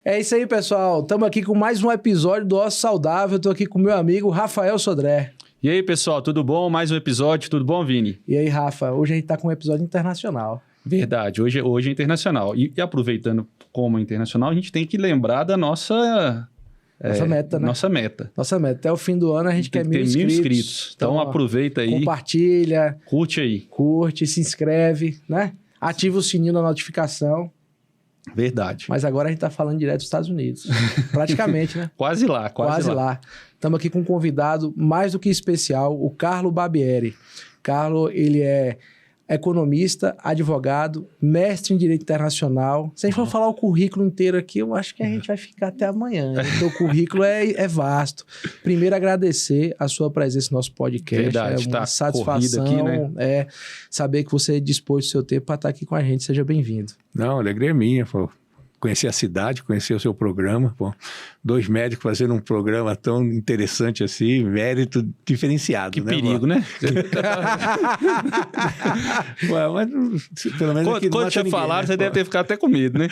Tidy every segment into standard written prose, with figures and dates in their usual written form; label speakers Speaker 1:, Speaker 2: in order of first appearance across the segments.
Speaker 1: É isso aí, pessoal. Estamos aqui com mais um episódio do Osso Saudável. Estou aqui com meu amigo Rafael Sodré.
Speaker 2: E aí, pessoal, tudo bom? Mais um episódio, tudo bom, Vini?
Speaker 1: E aí, Rafa? Hoje a gente está com um episódio internacional.
Speaker 2: Verdade, hoje é internacional. E aproveitando como é internacional, a gente tem que lembrar da nossa
Speaker 1: meta, né?
Speaker 2: Nossa meta.
Speaker 1: Nossa meta. Até o fim do ano a gente quer 1.000 inscritos.
Speaker 2: Então aproveita aí.
Speaker 1: Compartilha.
Speaker 2: Curte aí.
Speaker 1: Curte, se inscreve, né? Ativa o sininho da notificação.
Speaker 2: Verdade.
Speaker 1: Mas agora a gente está falando direto dos Estados Unidos. Praticamente, né?
Speaker 2: Quase lá.
Speaker 1: Estamos aqui com um convidado mais do que especial, o Carlo Barbieri. Carlo, ele é economista, advogado, mestre em Direito Internacional. Se a gente for falar o currículo inteiro aqui, eu acho que a gente vai ficar até amanhã. Então, o currículo é vasto. Primeiro, agradecer a sua presença no nosso podcast.
Speaker 2: Verdade,
Speaker 1: é uma satisfação
Speaker 2: aqui, né?
Speaker 1: Saber que você dispôs do seu tempo para estar aqui com a gente. Seja bem-vindo.
Speaker 3: Não, a alegria é minha, pô. Conhecer a cidade, conhecer o seu programa, pô. 2 médicos fazendo um programa tão interessante assim, mérito diferenciado,
Speaker 2: que
Speaker 3: né?
Speaker 2: Que perigo,
Speaker 3: pô?
Speaker 2: né?
Speaker 3: Ué, mas pelo menos aqui
Speaker 2: quando te falaram, você deve ter ficado até com medo, né?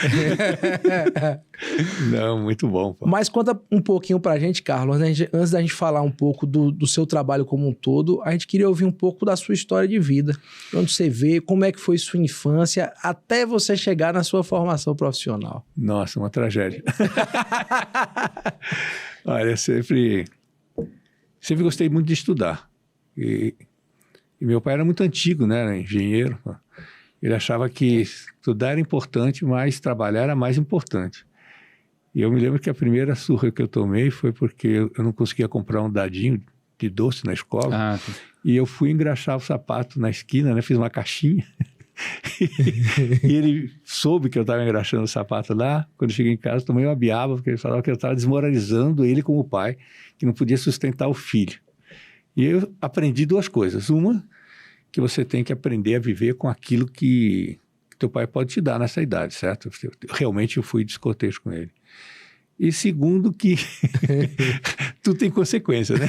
Speaker 3: Não, muito bom, pô.
Speaker 1: Mas conta um pouquinho pra gente, Carlos, antes da gente falar um pouco do seu trabalho como um todo, a gente queria ouvir um pouco da sua história de vida. Onde você veio, como é que foi sua infância, até você chegar na sua formação profissional.
Speaker 3: Nossa, uma tragédia. Olha, sempre gostei muito de estudar. E meu pai era muito antigo, né? Era engenheiro. Ele achava que estudar era importante, mas trabalhar era mais importante. E eu me lembro que a primeira surra que eu tomei foi porque eu não conseguia comprar um dadinho de doce na escola. E eu fui engraxar o sapato na esquina, né? Fiz uma caixinha. E ele soube que eu estava engraxando o sapato lá. Quando eu cheguei em casa, tomei uma biaba, porque ele falava que eu estava desmoralizando ele como pai, que não podia sustentar o filho. E eu aprendi 2 coisas. Uma, que você tem que aprender a viver com aquilo que teu pai pode te dar nessa idade, certo? Realmente eu fui descortês com ele. E segundo, que tudo tem consequência, né?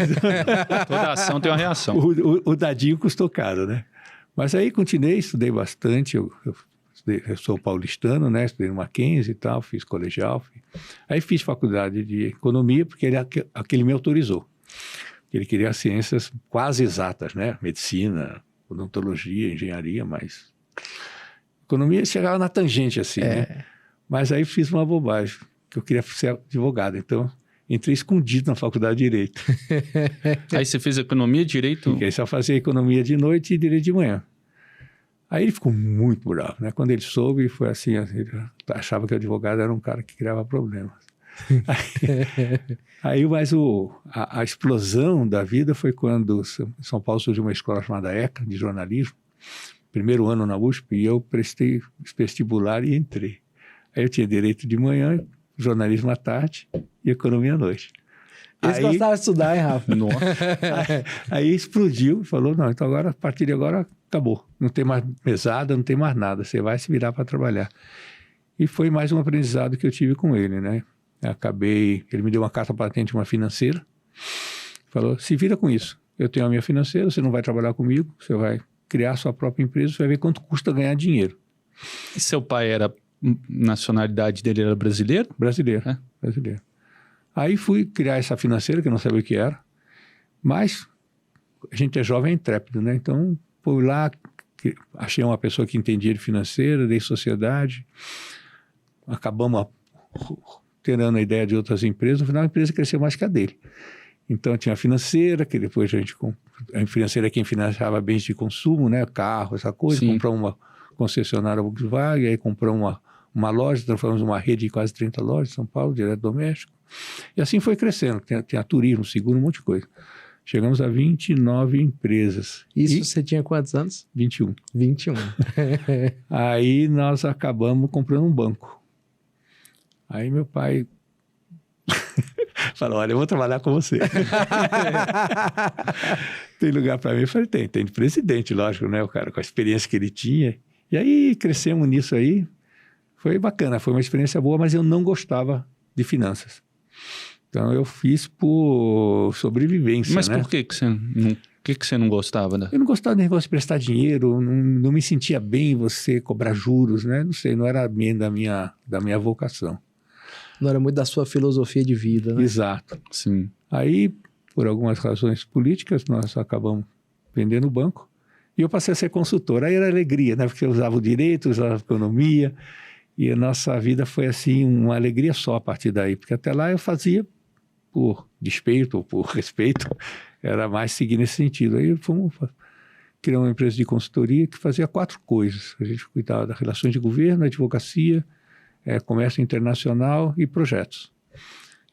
Speaker 2: Toda ação tem uma reação.
Speaker 3: O dadinho custou caro, né? Mas aí continuei, estudei bastante, eu sou paulistano, né? Estudei no Mackenzie e tal, fiz colegial. Aí fiz faculdade de economia, porque ele me autorizou. Ele queria ciências quase exatas, né? Medicina, odontologia, engenharia, mas... Economia chegava na tangente, assim, né? Mas aí fiz uma bobagem, que eu queria ser advogado, então... Entrei escondido na faculdade de Direito.
Speaker 2: Aí você fez economia, direito?
Speaker 3: Fiquei só fazia economia de noite e direito de manhã. Aí ele ficou muito bravo, né? Quando ele soube, foi assim, ele achava que o advogado era um cara que criava problemas. Mas a explosão da vida foi quando em São Paulo surgiu uma escola chamada ECA, de jornalismo, primeiro ano na USP, e eu prestei vestibular e entrei. Aí eu tinha direito de manhã, jornalismo à tarde e economia à noite.
Speaker 1: Eles gostavam de estudar, hein, Rafa?
Speaker 2: Nossa.
Speaker 3: Aí explodiu e falou, não, então agora, a partir de agora, acabou. Não tem mais mesada, não tem mais nada. Você vai se virar para trabalhar. E foi mais um aprendizado que eu tive com ele, né? Ele me deu uma carta patente, uma financeira. Falou, se vira com isso. Eu tenho a minha financeira, você não vai trabalhar comigo, você vai criar a sua própria empresa, você vai ver quanto custa ganhar dinheiro.
Speaker 2: E seu pai nacionalidade dele era brasileiro?
Speaker 3: Brasileiro. Aí fui criar essa financeira, que eu não sabia o que era, mas a gente é jovem, é intrépido, né? Então, fui lá, achei uma pessoa que entendia de financeira, dei sociedade, acabamos terando a ideia de outras empresas, no final a empresa cresceu mais que a dele. Então, tinha a financeira, que depois a financeira é quem financiava bens de consumo, né? Carro, essa coisa, comprou uma concessionária Volkswagen, aí comprou uma loja, transformamos uma rede de quase 30 lojas em São Paulo, direto doméstico. E assim foi crescendo. Tinha turismo, seguro, um monte de coisa. Chegamos a 29 empresas.
Speaker 1: Isso você tinha quantos anos?
Speaker 3: 21.
Speaker 1: 21.
Speaker 3: Aí nós acabamos comprando um banco. Aí meu pai falou, olha, eu vou trabalhar com você. Tem lugar para mim? Eu falei, tem de presidente, lógico, né? O cara com a experiência que ele tinha. E aí crescemos nisso aí. Foi bacana, foi uma experiência boa, mas eu não gostava de finanças. Então eu fiz por sobrevivência,
Speaker 2: mas
Speaker 3: né?
Speaker 2: Por que você não gostava? Né?
Speaker 3: Eu não gostava do negócio de prestar dinheiro, não me sentia bem você cobrar juros, né? Não sei, não era bem da minha vocação.
Speaker 1: Não era muito da sua filosofia de vida, né?
Speaker 3: Exato.
Speaker 2: Sim.
Speaker 3: Aí, por algumas razões políticas, nós acabamos vendendo o banco e eu passei a ser consultor. Aí era alegria, né? Porque eu usava o direito, usava a economia e a nossa vida foi assim, uma alegria só a partir daí. Porque até lá eu fazia por despeito ou por respeito, era mais seguir nesse sentido. Aí fomos criar uma empresa de consultoria que fazia 4 coisas. A gente cuidava das relações de governo, advocacia, comércio internacional e projetos.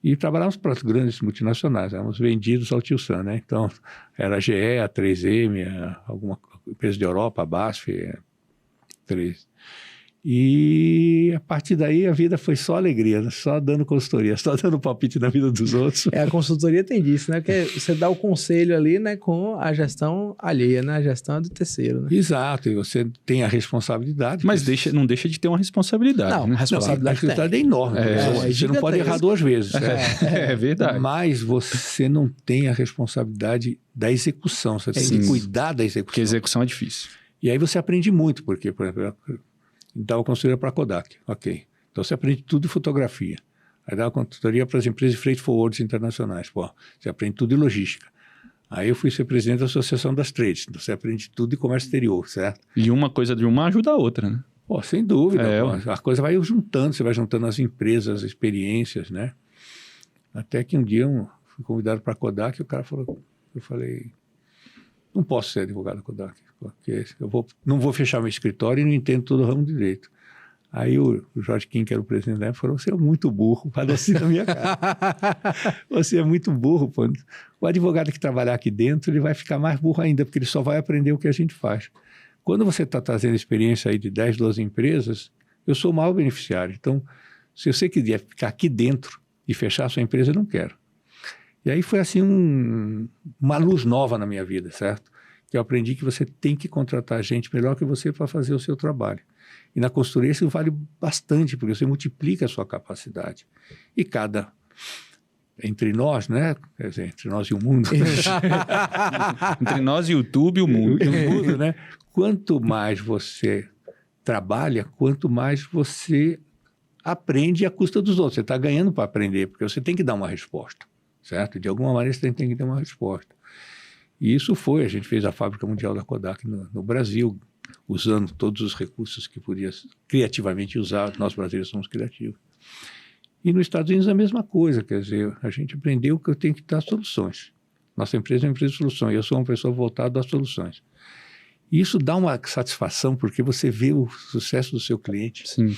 Speaker 3: E trabalhávamos para as grandes multinacionais, éramos vendidos ao Tio Sam, né? Então, era a GE, a 3M, alguma empresa de Europa, a BASF, 3. E a partir daí a vida foi só alegria, né? Só dando consultoria, só dando palpite na vida dos outros.
Speaker 1: A consultoria tem disso, né? Porque você dá o conselho ali, né, com a gestão alheia, né? A gestão é do terceiro, né?
Speaker 3: Exato, e você tem a responsabilidade.
Speaker 2: Mas não deixa de ter uma responsabilidade.
Speaker 1: Não,
Speaker 2: né?
Speaker 1: a responsabilidade
Speaker 3: é enorme. Você não pode errar 2 vezes.
Speaker 2: É verdade.
Speaker 3: Mas você não tem a responsabilidade da execução. Você tem que cuidar da execução.
Speaker 2: Porque a execução é difícil.
Speaker 3: E aí você aprende muito, porque, por exemplo, dava consultoria para a Kodak. Ok. Então você aprende tudo em fotografia. Aí dava consultoria para as empresas de freight forwards internacionais. Pô, você aprende tudo em logística. Aí eu fui ser presidente da Associação das Trades. Então você aprende tudo em comércio exterior, certo?
Speaker 2: E uma coisa de uma ajuda a outra, né?
Speaker 3: Pô, sem dúvida. Pô, a coisa vai juntando, você vai juntando as empresas, as experiências, né? Até que um dia eu fui convidado para a Kodak e o cara falou, eu falei, não posso ser advogado da Kodak, porque não vou fechar meu escritório e não entendo todo o ramo de direito. Aí o Jorge Kim, que era o presidente da época, falou, você é muito burro, falou assim na minha cara. Você é muito burro, pô. O advogado que trabalhar aqui dentro, ele vai ficar mais burro ainda, porque ele só vai aprender o que a gente faz. Quando você está trazendo experiência aí de 10, 12 empresas, eu sou o maior beneficiário. Então, se você quiser ficar aqui dentro e fechar a sua empresa, eu não quero. E aí foi assim uma luz nova na minha vida, certo? Que eu aprendi que você tem que contratar gente melhor que você para fazer o seu trabalho. E na consultoria isso vale bastante, porque você multiplica a sua capacidade. E entre nós, né? Quer dizer, entre nós e o mundo.
Speaker 2: Entre nós e o YouTube e o mundo.
Speaker 3: O mundo, né? Quanto mais você trabalha, quanto mais você aprende à custa dos outros. Você está ganhando para aprender, porque você tem que dar uma resposta, certo? De alguma maneira você tem que dar uma resposta. E isso a gente fez a Fábrica Mundial da Kodak no Brasil, usando todos os recursos que podia criativamente usar. Nós brasileiros somos criativos. E nos Estados Unidos a mesma coisa, quer dizer, a gente aprendeu que eu tenho que dar soluções. Nossa empresa é uma empresa de soluções, eu sou uma pessoa voltada às soluções. E isso dá uma satisfação, porque você vê o sucesso do seu cliente.
Speaker 2: Sim.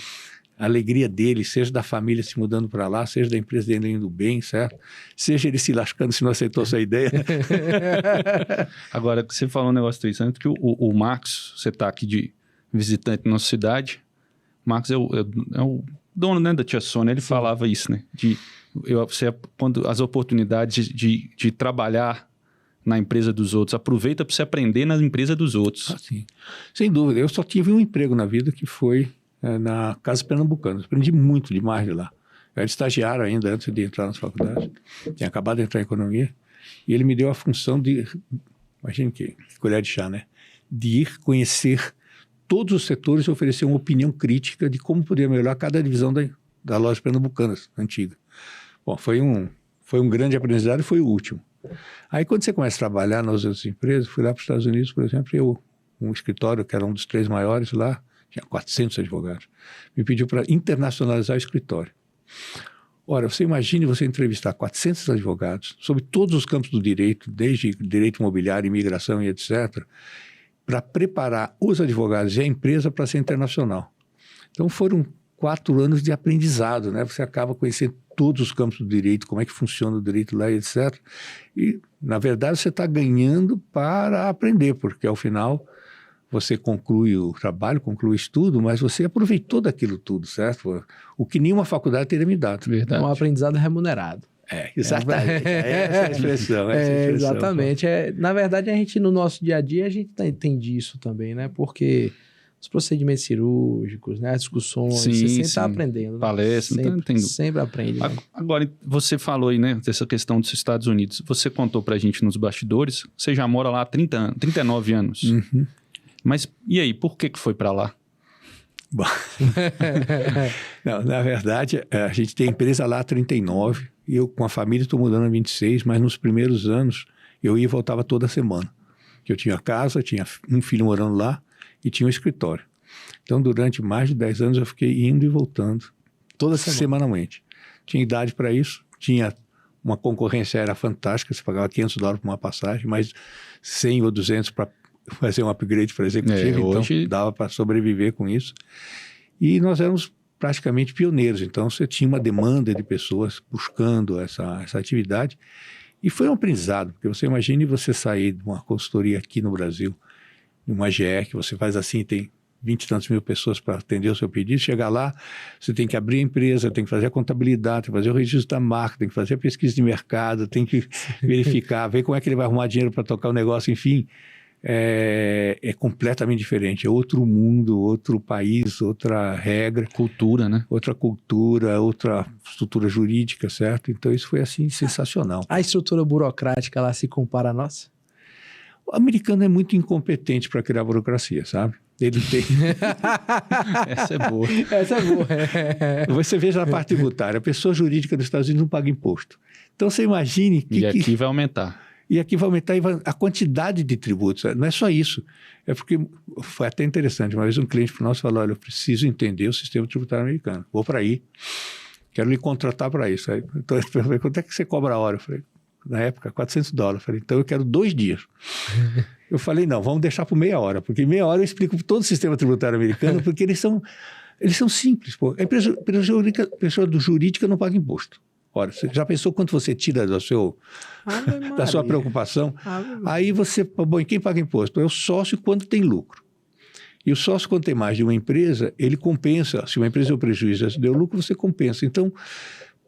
Speaker 3: A alegria dele, seja da família se mudando para lá, seja da empresa dele indo bem, certo? Seja ele se lascando se não aceitou sua ideia.
Speaker 2: Agora, você falou um negócio interessante, que o Marcos, você está aqui de visitante na nossa cidade, o Marcos é o dono, né, da Tia Sônia, ele falava isso, né? Quando as oportunidades de trabalhar na empresa dos outros, aproveita para você aprender na empresa dos outros.
Speaker 3: Sim. Sem dúvida, eu só tive um emprego na vida que foi na Casa Pernambucana. Aprendi muito demais de lá. Eu era estagiário ainda antes de entrar nas faculdades. Tinha acabado de entrar em economia. E ele me deu a função de, imagine que colher de chá, né? De ir conhecer todos os setores e oferecer uma opinião crítica de como poderia melhorar cada divisão da loja Pernambucanas, antiga. Bom, foi um grande aprendizado e foi o último. Aí quando você começa a trabalhar nas outras empresas, fui lá para os Estados Unidos, por exemplo, um escritório que era um dos 3 maiores lá, tinha 400 advogados, me pediu para internacionalizar o escritório. Ora, você imagine você entrevistar 400 advogados sobre todos os campos do direito, desde direito imobiliário, imigração e etc., para preparar os advogados e a empresa para ser internacional. Então foram 4 anos de aprendizado, né? Você acaba conhecendo todos os campos do direito, como é que funciona o direito lá, etc. E, na verdade, você está ganhando para aprender, porque, ao final, você conclui o trabalho, conclui o estudo, mas você aproveitou daquilo tudo, certo? O que nenhuma faculdade teria me dado.
Speaker 1: Verdade. É um aprendizado remunerado.
Speaker 3: Exatamente. Essa é a expressão.
Speaker 1: Exatamente. Na verdade, a gente, no nosso dia a dia, a gente tem disso também, né? Porque os procedimentos cirúrgicos, né? As discussões, você sempre está aprendendo. Né?
Speaker 2: Palestra,
Speaker 1: sempre aprende. Né?
Speaker 2: Agora, você falou aí, né, dessa questão dos Estados Unidos. Você contou pra gente nos bastidores, você já mora lá há 39 anos.
Speaker 3: Uhum.
Speaker 2: Mas, e aí, por que foi para lá?
Speaker 3: Bom, não, na verdade, a gente tem empresa lá há 39, e eu com a família estou mudando há 26, mas nos primeiros anos eu ia e voltava toda semana. Eu tinha casa, tinha um filho morando lá e tinha um escritório. Então, durante mais de 10 anos eu fiquei indo e voltando.
Speaker 1: Toda semana?
Speaker 3: Semanalmente. Tinha idade para isso, tinha uma concorrência, era fantástica, você pagava $500 por uma passagem, mas 100 ou 200 para fazer um upgrade para executivo,
Speaker 2: hoje...
Speaker 3: então dava para sobreviver com isso. E nós éramos praticamente pioneiros, então você tinha uma demanda de pessoas buscando essa atividade, e foi um aprendizado, porque você imagine você sair de uma consultoria aqui no Brasil, uma GE, que você faz assim, tem 20 e tantos mil pessoas para atender o seu pedido, chegar lá, você tem que abrir a empresa, tem que fazer a contabilidade, tem que fazer o registro da marca, tem que fazer a pesquisa de mercado, tem que verificar, ver como é que ele vai arrumar dinheiro para tocar o negócio, enfim, é completamente diferente, é outro mundo, outro país, outra regra.
Speaker 2: Cultura, né?
Speaker 3: Outra cultura, outra estrutura jurídica, certo? Então isso foi assim, sensacional.
Speaker 1: A estrutura burocrática lá se compara à nossa?
Speaker 3: O americano é muito incompetente para criar burocracia, sabe? Ele tem...
Speaker 2: Essa é boa.
Speaker 1: Essa é boa.
Speaker 3: Você veja a parte tributária, a pessoa jurídica dos Estados Unidos não paga imposto. Então você imagine que...
Speaker 2: E aqui vai aumentar.
Speaker 3: E aqui vai aumentar a quantidade de tributos. Não é só isso. É porque foi até interessante. Uma vez um cliente para nós falou, olha, eu preciso entender o sistema tributário americano. Vou para aí. Quero lhe contratar para isso. Aí, então, eu falei, quanto é que você cobra a hora? Eu falei, na época, $400. Eu falei, então eu quero 2 dias. Eu falei, não, vamos deixar por meia hora. Porque meia hora eu explico todo o sistema tributário americano, porque eles são simples. Pô. A pessoa jurídica não paga imposto. Ora, você já pensou quanto você tira da sua preocupação? Aí você, bom, e quem paga imposto? É o sócio quando tem lucro. E o sócio, quando tem mais de uma empresa, ele compensa. Se uma empresa deu prejuízo, se deu lucro, você compensa. Então,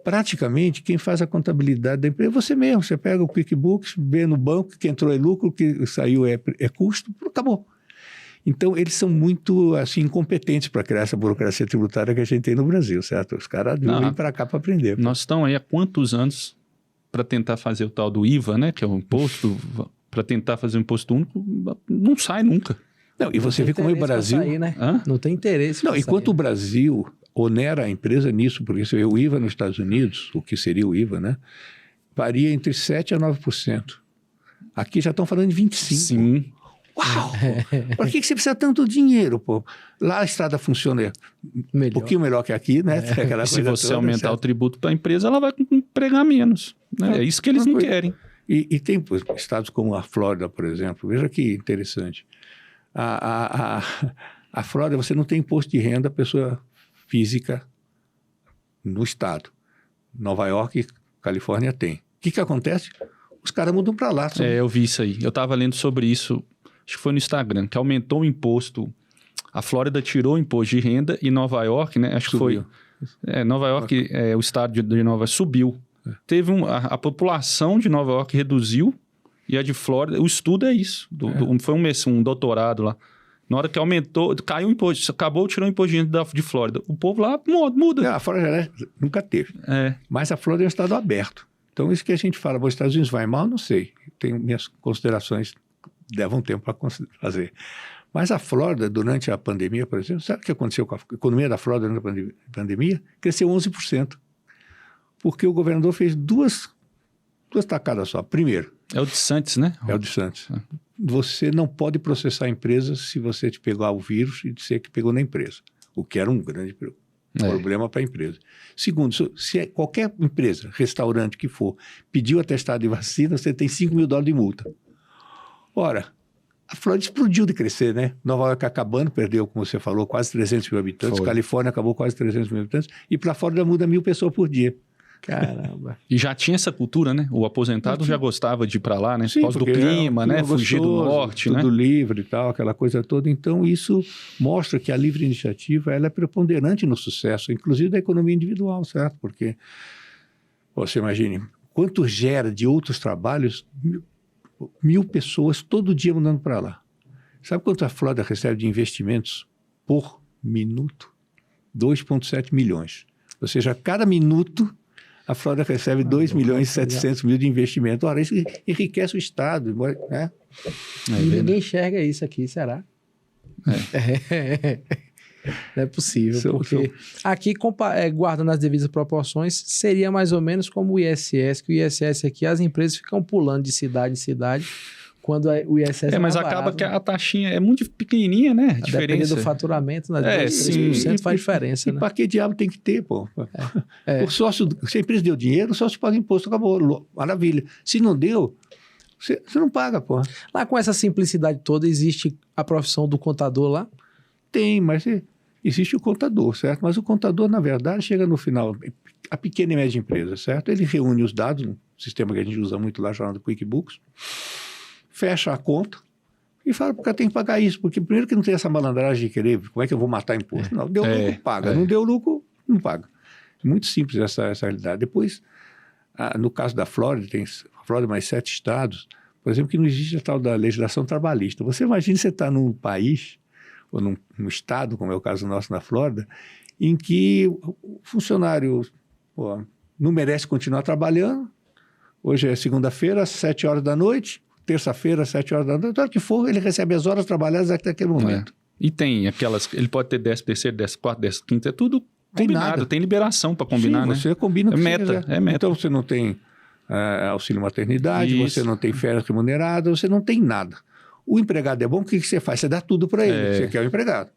Speaker 3: praticamente, quem faz a contabilidade da empresa é você mesmo. Você pega o QuickBooks, vê no banco que entrou é lucro, o que saiu é custo, acabou. Então, eles são muito, assim, incompetentes para criar essa burocracia tributária que a gente tem no Brasil, certo? Os caras não vêm para cá para aprender.
Speaker 2: Nós estamos aí há quantos anos para tentar fazer o tal do IVA, né? Que é o imposto, para tentar fazer o imposto único, não sai nunca.
Speaker 3: Não, e você vê como o Brasil...
Speaker 1: Sair, né? Não tem interesse.
Speaker 3: Não, enquanto o Brasil onera a empresa nisso, porque você vê o IVA nos Estados Unidos, o que seria o IVA, né? Varia entre 7% a 9%. Aqui já estão falando de 25%.
Speaker 2: Sim.
Speaker 3: Uau! Para que você precisa tanto dinheiro, pô? Lá a estrada funciona um pouquinho melhor que aqui, né?
Speaker 2: Aquela se você toda, aumentar certo? O tributo para a empresa, ela vai empregar menos. Né? É isso que eles não querem.
Speaker 3: E tem estados como a Flórida, por exemplo. Veja que interessante. A Flórida, você não tem imposto de renda pessoa física no estado. Nova York e Califórnia tem. O que acontece? Os caras mudam para lá.
Speaker 2: Eu vi isso aí. Eu estava lendo sobre isso, acho que foi no Instagram, que aumentou o imposto. A Flórida tirou o imposto de renda e Nova York, né? Acho subiu. Que foi... Nova York, o estado de Nova York subiu. Teve a população de Nova York reduziu e a de Flórida... O estudo é isso. Foi um doutorado lá. Na hora que aumentou, caiu o imposto, acabou tirando o imposto de renda de Flórida. O povo lá muda.
Speaker 3: A Flórida nunca teve. Mas a Flórida é um estado aberto. Então, isso que a gente fala, os Estados Unidos vai mal, não sei. Tenho minhas considerações, levam tempo para fazer. Mas a Flórida, durante a pandemia, por exemplo, sabe o que aconteceu com a economia da Flórida durante a pandemia? Cresceu 11%. Porque o governador fez duas tacadas só. Primeiro...
Speaker 2: É o DeSantis, né?
Speaker 3: É o DeSantis. Você não pode processar a empresa se você te pegar o vírus e dizer que pegou na empresa. O que era um grande problema para a empresa. Segundo, se qualquer empresa, restaurante que for, pediu atestado de vacina, você tem $5 mil de multa. Ora, a Flórida explodiu de crescer, né? Nova York acabando, perdeu, como você falou, quase 300 mil habitantes. Foi. Califórnia acabou quase 300 mil habitantes. E para a Flórida muda 1.000 pessoas por dia.
Speaker 1: Caramba.
Speaker 2: E já tinha essa cultura, né? O aposentado já gostava de ir para lá, né?
Speaker 3: Sim,
Speaker 2: por causa do clima, né? Fugir do norte, né?
Speaker 3: Tudo livre e tal, aquela coisa toda. Então, isso mostra que a livre iniciativa ela é preponderante no sucesso, inclusive da economia individual, certo? Porque, você imagine, quanto gera de outros trabalhos 1.000 pessoas todo dia mandando para lá. Sabe quanto a Flórida recebe de investimentos por minuto? 2,7 milhões. Ou seja, cada minuto... A Flórida recebe 2.700.000 de investimento. Ora, isso enriquece o Estado, né?
Speaker 1: E ninguém enxerga isso aqui, será? Não é possível, porque aqui, guardando as devidas proporções, seria mais ou menos como o ISS, que o ISS aqui, as empresas ficam pulando de cidade em cidade, quando o ISS é
Speaker 2: mas
Speaker 1: mais
Speaker 2: acaba
Speaker 1: barato,
Speaker 2: que
Speaker 1: né?
Speaker 2: a taxinha é muito pequenininha, né? A
Speaker 1: Dependendo
Speaker 2: diferença.
Speaker 1: do faturamento, né? 3%
Speaker 2: sim.
Speaker 1: faz diferença,
Speaker 3: E
Speaker 1: né?
Speaker 3: para que diabo tem que ter, pô? O sócio, se a empresa deu dinheiro, o sócio paga imposto, acabou, maravilha. Se não deu, você não paga, pô.
Speaker 1: Lá com essa simplicidade toda, existe a profissão do contador lá?
Speaker 3: Tem, mas existe o contador, certo? Mas o contador, na verdade, chega no final, a pequena e média empresa, certo? Ele reúne os dados, um sistema que a gente usa muito lá, chamado QuickBooks, fecha a conta e fala, porque tem que pagar isso, porque primeiro que não tem essa malandragem de querer, como é que eu vou matar imposto? Não, deu lucro, paga. Não deu lucro, não paga. Muito simples essa realidade. Depois, no caso da Flórida, tem a Flórida mais 7 estados, por exemplo, que não existe a tal da legislação trabalhista. Você imagina você estar num país, ou num estado, como é o caso nosso na Flórida, em que o funcionário não merece continuar trabalhando. Hoje é segunda-feira, às 7 horas da noite, terça-feira, às 7 horas da noite, a hora que for, ele recebe as horas trabalhadas até aquele momento.
Speaker 2: E tem aquelas, ele pode ter 10º, 14º, 15º, é tudo
Speaker 3: Tem
Speaker 2: combinado,
Speaker 3: nada.
Speaker 2: tem liberação para combinar, né?
Speaker 3: Você combina o que você
Speaker 2: meta,
Speaker 3: quiser.
Speaker 2: é meta.
Speaker 3: Então você não tem auxílio maternidade,
Speaker 2: Isso.
Speaker 3: você não tem férias remuneradas, você não tem nada. O empregado é bom, o que você faz? Você dá tudo para ele, você quer o empregado.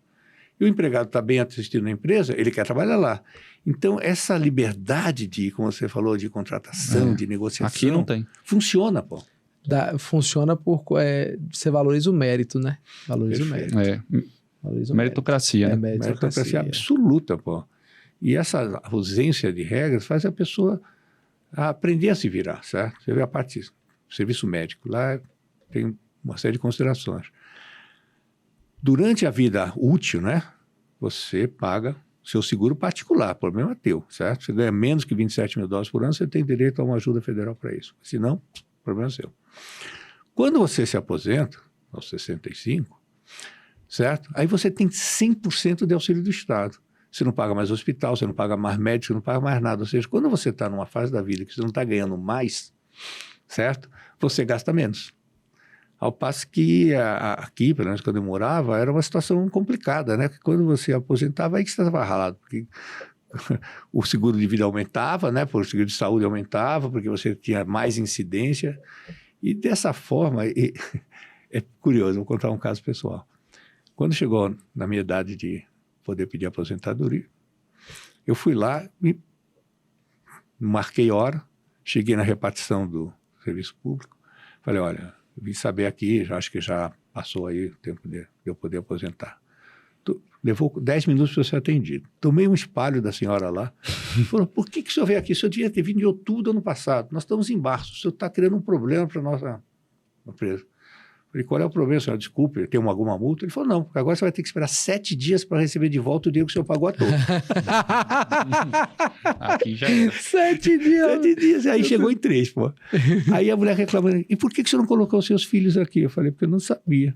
Speaker 3: E o empregado está bem assistido na empresa, ele quer trabalhar lá. Então, essa liberdade de, como você falou, de contratação, de negociação...
Speaker 2: Aqui não tem.
Speaker 3: Funciona, pô.
Speaker 1: Funciona por... você valoriza o mérito, né? Valoriza o mérito. Valoriza o
Speaker 2: Meritocracia, né?
Speaker 3: Meritocracia absoluta, pô. E essa ausência de regras faz a pessoa aprender a se virar, certo? Você vê a parte do serviço médico, lá tem uma série de considerações. Durante a vida útil, né? Você paga seu seguro particular, o problema é teu, certo? Você ganha menos que 27 mil dólares por ano, você tem direito a uma ajuda federal para isso. Se não, o problema é seu. Quando você se aposenta, aos 65, certo? Aí você tem 100% de auxílio do Estado. Você não paga mais hospital, você não paga mais médico, você não paga mais nada. Ou seja, quando você está numa fase da vida que você não está ganhando mais, certo? Você gasta menos. Ao passo que aqui, pelo menos quando eu morava, era uma situação complicada, né? Porque quando você aposentava, aí que você estava ralado. Porque o seguro de vida aumentava, né? Porque o seguro de saúde aumentava, porque você tinha mais incidência. E dessa forma, é curioso, vou contar um caso pessoal. Quando chegou na minha idade de poder pedir aposentadoria, eu fui lá, marquei hora, cheguei na repartição do serviço público, falei, olha, eu vim saber aqui, acho que já passou aí o tempo de eu poder aposentar. Levou 10 minutos para ser atendido. Tomei um espalho da senhora lá. Falou, por que o senhor veio aqui? O senhor devia ter vindo em outubro do ano passado. Nós estamos em março. O senhor está criando um problema para a nossa empresa. Falei, qual é o problema, senhora? Desculpe, tem alguma multa? Ele falou, não, porque agora você vai ter que esperar 7 dias para receber de volta o dinheiro que o senhor pagou a todos.
Speaker 2: Aqui já era.
Speaker 1: 7 dias.
Speaker 3: 7 dias. Aí chegou em 3, pô. Aí a mulher reclamando, e por que o senhor não colocou os seus filhos aqui? Eu falei, porque eu não sabia.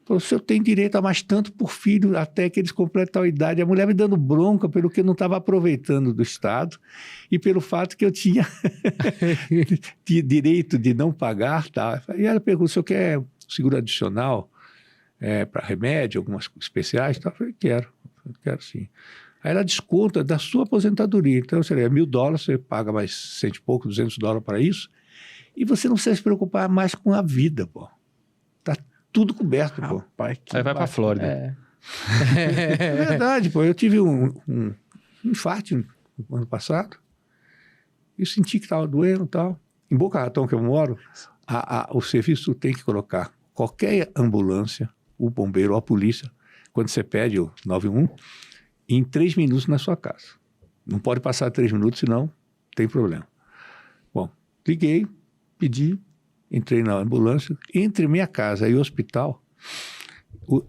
Speaker 3: Falou, o senhor tem direito a mais tanto por filho até que eles completam a idade. A mulher me dando bronca pelo que eu não estava aproveitando do Estado e pelo fato que eu tinha direito de não pagar. Tá? E ela perguntou, o senhor quer seguro adicional para remédio, algumas especiais? Tá? Eu falei, quero sim. Aí ela desconta da sua aposentadoria. Então, seria $1.000, você paga mais 100 e pouco, $200 para isso, e você não precisa se preocupar mais com a vida, pô. Tá tudo coberto, pô.
Speaker 1: Rapaz,
Speaker 2: Aí vai para a Flórida.
Speaker 3: É verdade, pô. Eu tive um infarto no ano passado. Eu senti que estava doendo e tal. Em Boca Raton, que eu moro, o serviço tem que colocar qualquer ambulância, o bombeiro ou a polícia, quando você pede o 91, em 3 minutos na sua casa. Não pode passar 3 minutos, senão tem problema. Bom, liguei, pedi, entrei na ambulância, entre minha casa e o hospital,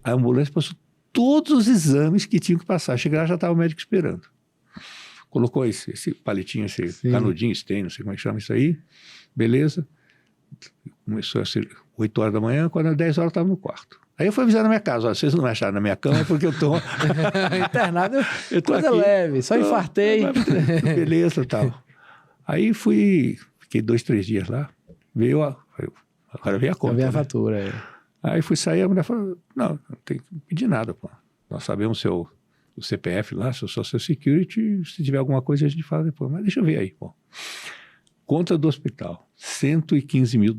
Speaker 3: a ambulância passou todos os exames que tinham que passar. Cheguei lá, já estava o médico esperando. Colocou esse palitinho, esse canudinho, não sei como é que chama isso aí, beleza. Começou a ser 8 horas da manhã, quando era 10 horas eu estava no quarto. Aí eu fui avisar na minha casa, olha, vocês não me acharam na minha cama, é porque eu estou...
Speaker 1: internado,
Speaker 3: eu tô
Speaker 1: coisa
Speaker 3: aqui,
Speaker 1: leve, só infartei.
Speaker 3: Beleza e tal. Aí fiquei 2, 3 dias lá, agora veio a conta.
Speaker 1: Veio a
Speaker 3: né?
Speaker 1: fatura,
Speaker 3: Aí fui sair, a mulher falou, não tem que pedir nada, pô. nós sabemos o CPF lá, seu Social Security, se tiver alguma coisa a gente fala depois. Mas deixa eu ver aí, pô. Conta do hospital, $115 mil.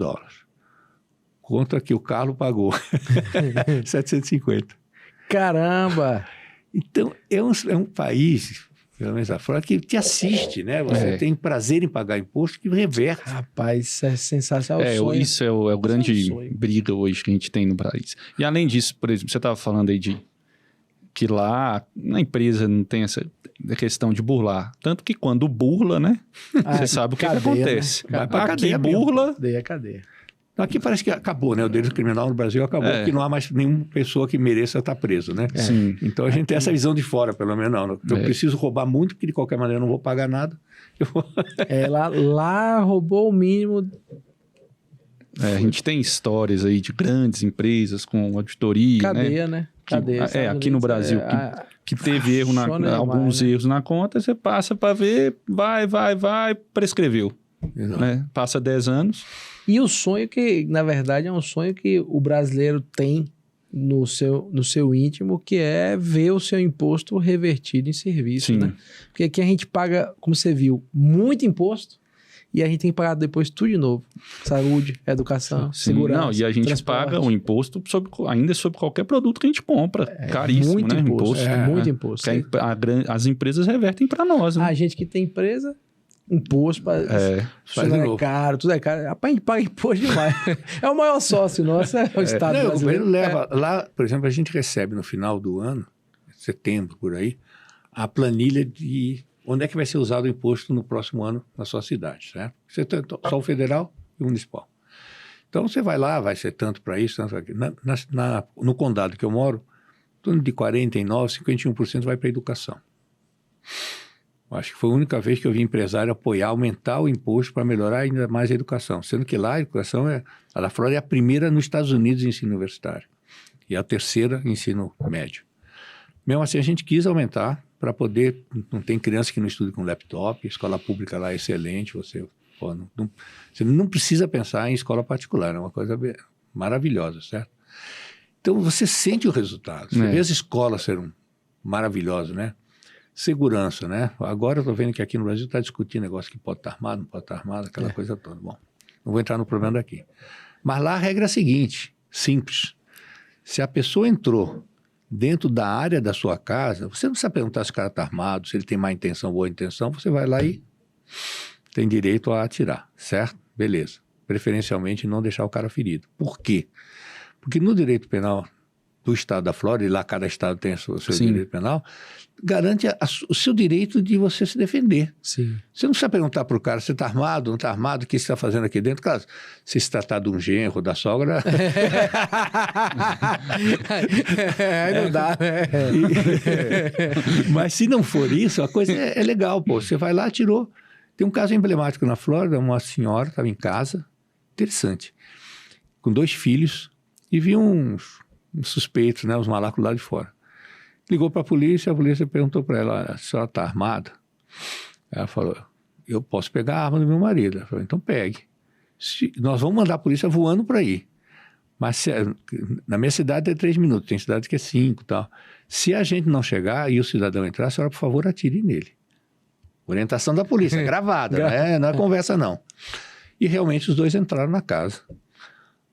Speaker 3: Conta que o Carlos pagou, 750.
Speaker 1: Caramba!
Speaker 3: Então, é um país, pelo menos a Flórida, que te assiste, né? Você tem prazer em pagar imposto que reverte.
Speaker 1: Rapaz, isso é sensacional.
Speaker 2: Isso é o grande
Speaker 1: sonho.
Speaker 2: briga hoje que a gente tem no país. E além disso, por exemplo, você estava falando aí que lá na empresa não tem essa questão de burlar. Tanto que quando burla, né? Você sabe o que acontece.
Speaker 1: Né?
Speaker 3: Vai pra
Speaker 2: Aqui
Speaker 3: cadeia
Speaker 2: burla...
Speaker 1: Cadeia, cadeia.
Speaker 3: Aqui parece que acabou, né? O direito criminal no Brasil acabou, porque não há mais nenhuma pessoa que mereça estar preso, né?
Speaker 2: Sim.
Speaker 3: Então a gente tem essa visão de fora, pelo menos. Não, eu preciso roubar muito, porque de qualquer maneira eu não vou pagar nada.
Speaker 1: Lá roubou o mínimo.
Speaker 2: A gente tem histórias aí de grandes empresas com auditoria,
Speaker 1: Cadeia, né? Cadeia.
Speaker 2: Aqui no Brasil, que teve erro alguns erros na conta, você passa para ver, vai, prescreveu. Né? Passa 10 anos.
Speaker 1: E o sonho que, na verdade, é um sonho que o brasileiro tem no seu íntimo, que é ver o seu imposto revertido em serviço,
Speaker 2: Sim.
Speaker 1: né? Porque aqui a gente paga, como você viu, muito imposto e a gente tem que pagar depois tudo de novo. Saúde, educação, segurança,
Speaker 2: Não, e a gente
Speaker 1: transporte.
Speaker 2: paga o imposto ainda sobre qualquer produto que a gente compra. Caríssimo,
Speaker 1: muito
Speaker 2: né?
Speaker 1: imposto. Muito imposto.
Speaker 2: As empresas revertem para nós, né?
Speaker 1: A gente que tem empresa... Imposto, tudo é caro, tudo é caro. Rapaz, a gente paga imposto demais. É o maior sócio nosso, é o Estado
Speaker 3: O
Speaker 1: brasileiro.
Speaker 3: governo leva... Lá, por exemplo, a gente recebe no final do ano, setembro, por aí, a planilha de onde é que vai ser usado o imposto no próximo ano na sua cidade, certo? Você tem só o federal e o municipal. Então, você vai lá, vai ser tanto para isso, tanto para aquilo. No condado que eu moro, em torno de 49%, 51% vai para a educação. Acho que foi a única vez que eu vi empresário apoiar, aumentar o imposto para melhorar ainda mais a educação. Sendo que lá a educação a da Flórida é a primeira nos Estados Unidos em ensino universitário e a terceira em ensino médio. Mesmo assim, a gente quis aumentar para poder... Não tem criança que não estude com laptop, a escola pública lá é excelente, você não precisa pensar em escola particular, é uma coisa maravilhosa, certo? Então, você sente o resultado. Você vê as escolas serem maravilhosas, né? Segurança, né? Agora eu estou vendo que aqui no Brasil está discutindo negócio que pode estar armado, não pode estar armado, aquela coisa toda. Bom, não vou entrar no problema daqui. Mas lá a regra é a seguinte, simples. Se a pessoa entrou dentro da área da sua casa, você não precisa perguntar se o cara está armado, se ele tem má intenção ou boa intenção, você vai lá e tem direito a atirar, certo? Beleza. Preferencialmente não deixar o cara ferido. Por quê? Porque no direito penal do estado da Flórida, e lá cada estado tem o seu direito penal, garante o seu direito de você se defender.
Speaker 1: Sim.
Speaker 3: Você não precisa perguntar para o cara se está armado, não está armado, o que você está fazendo aqui dentro. Claro, se se tratar de um genro, da sogra...
Speaker 1: Aí não dá, né?
Speaker 3: Mas se não for isso, a coisa é legal, pô. Você vai lá, tirou. Tem um caso emblemático na Flórida, uma senhora estava em casa, interessante, com 2 filhos, e viu uns suspeitos, né, os malacos lá de fora. Ligou para a polícia perguntou para ela, a senhora está armada? Ela falou, eu posso pegar a arma do meu marido. Ela falou, então pegue. Nós vamos mandar a polícia voando para aí. Mas na minha cidade é 3 minutos, tem cidades que é 5 e tal. Se a gente não chegar e o cidadão entrar, a senhora, por favor, atire nele. Orientação da polícia, gravada, não é conversa não. E realmente os 2 entraram na casa.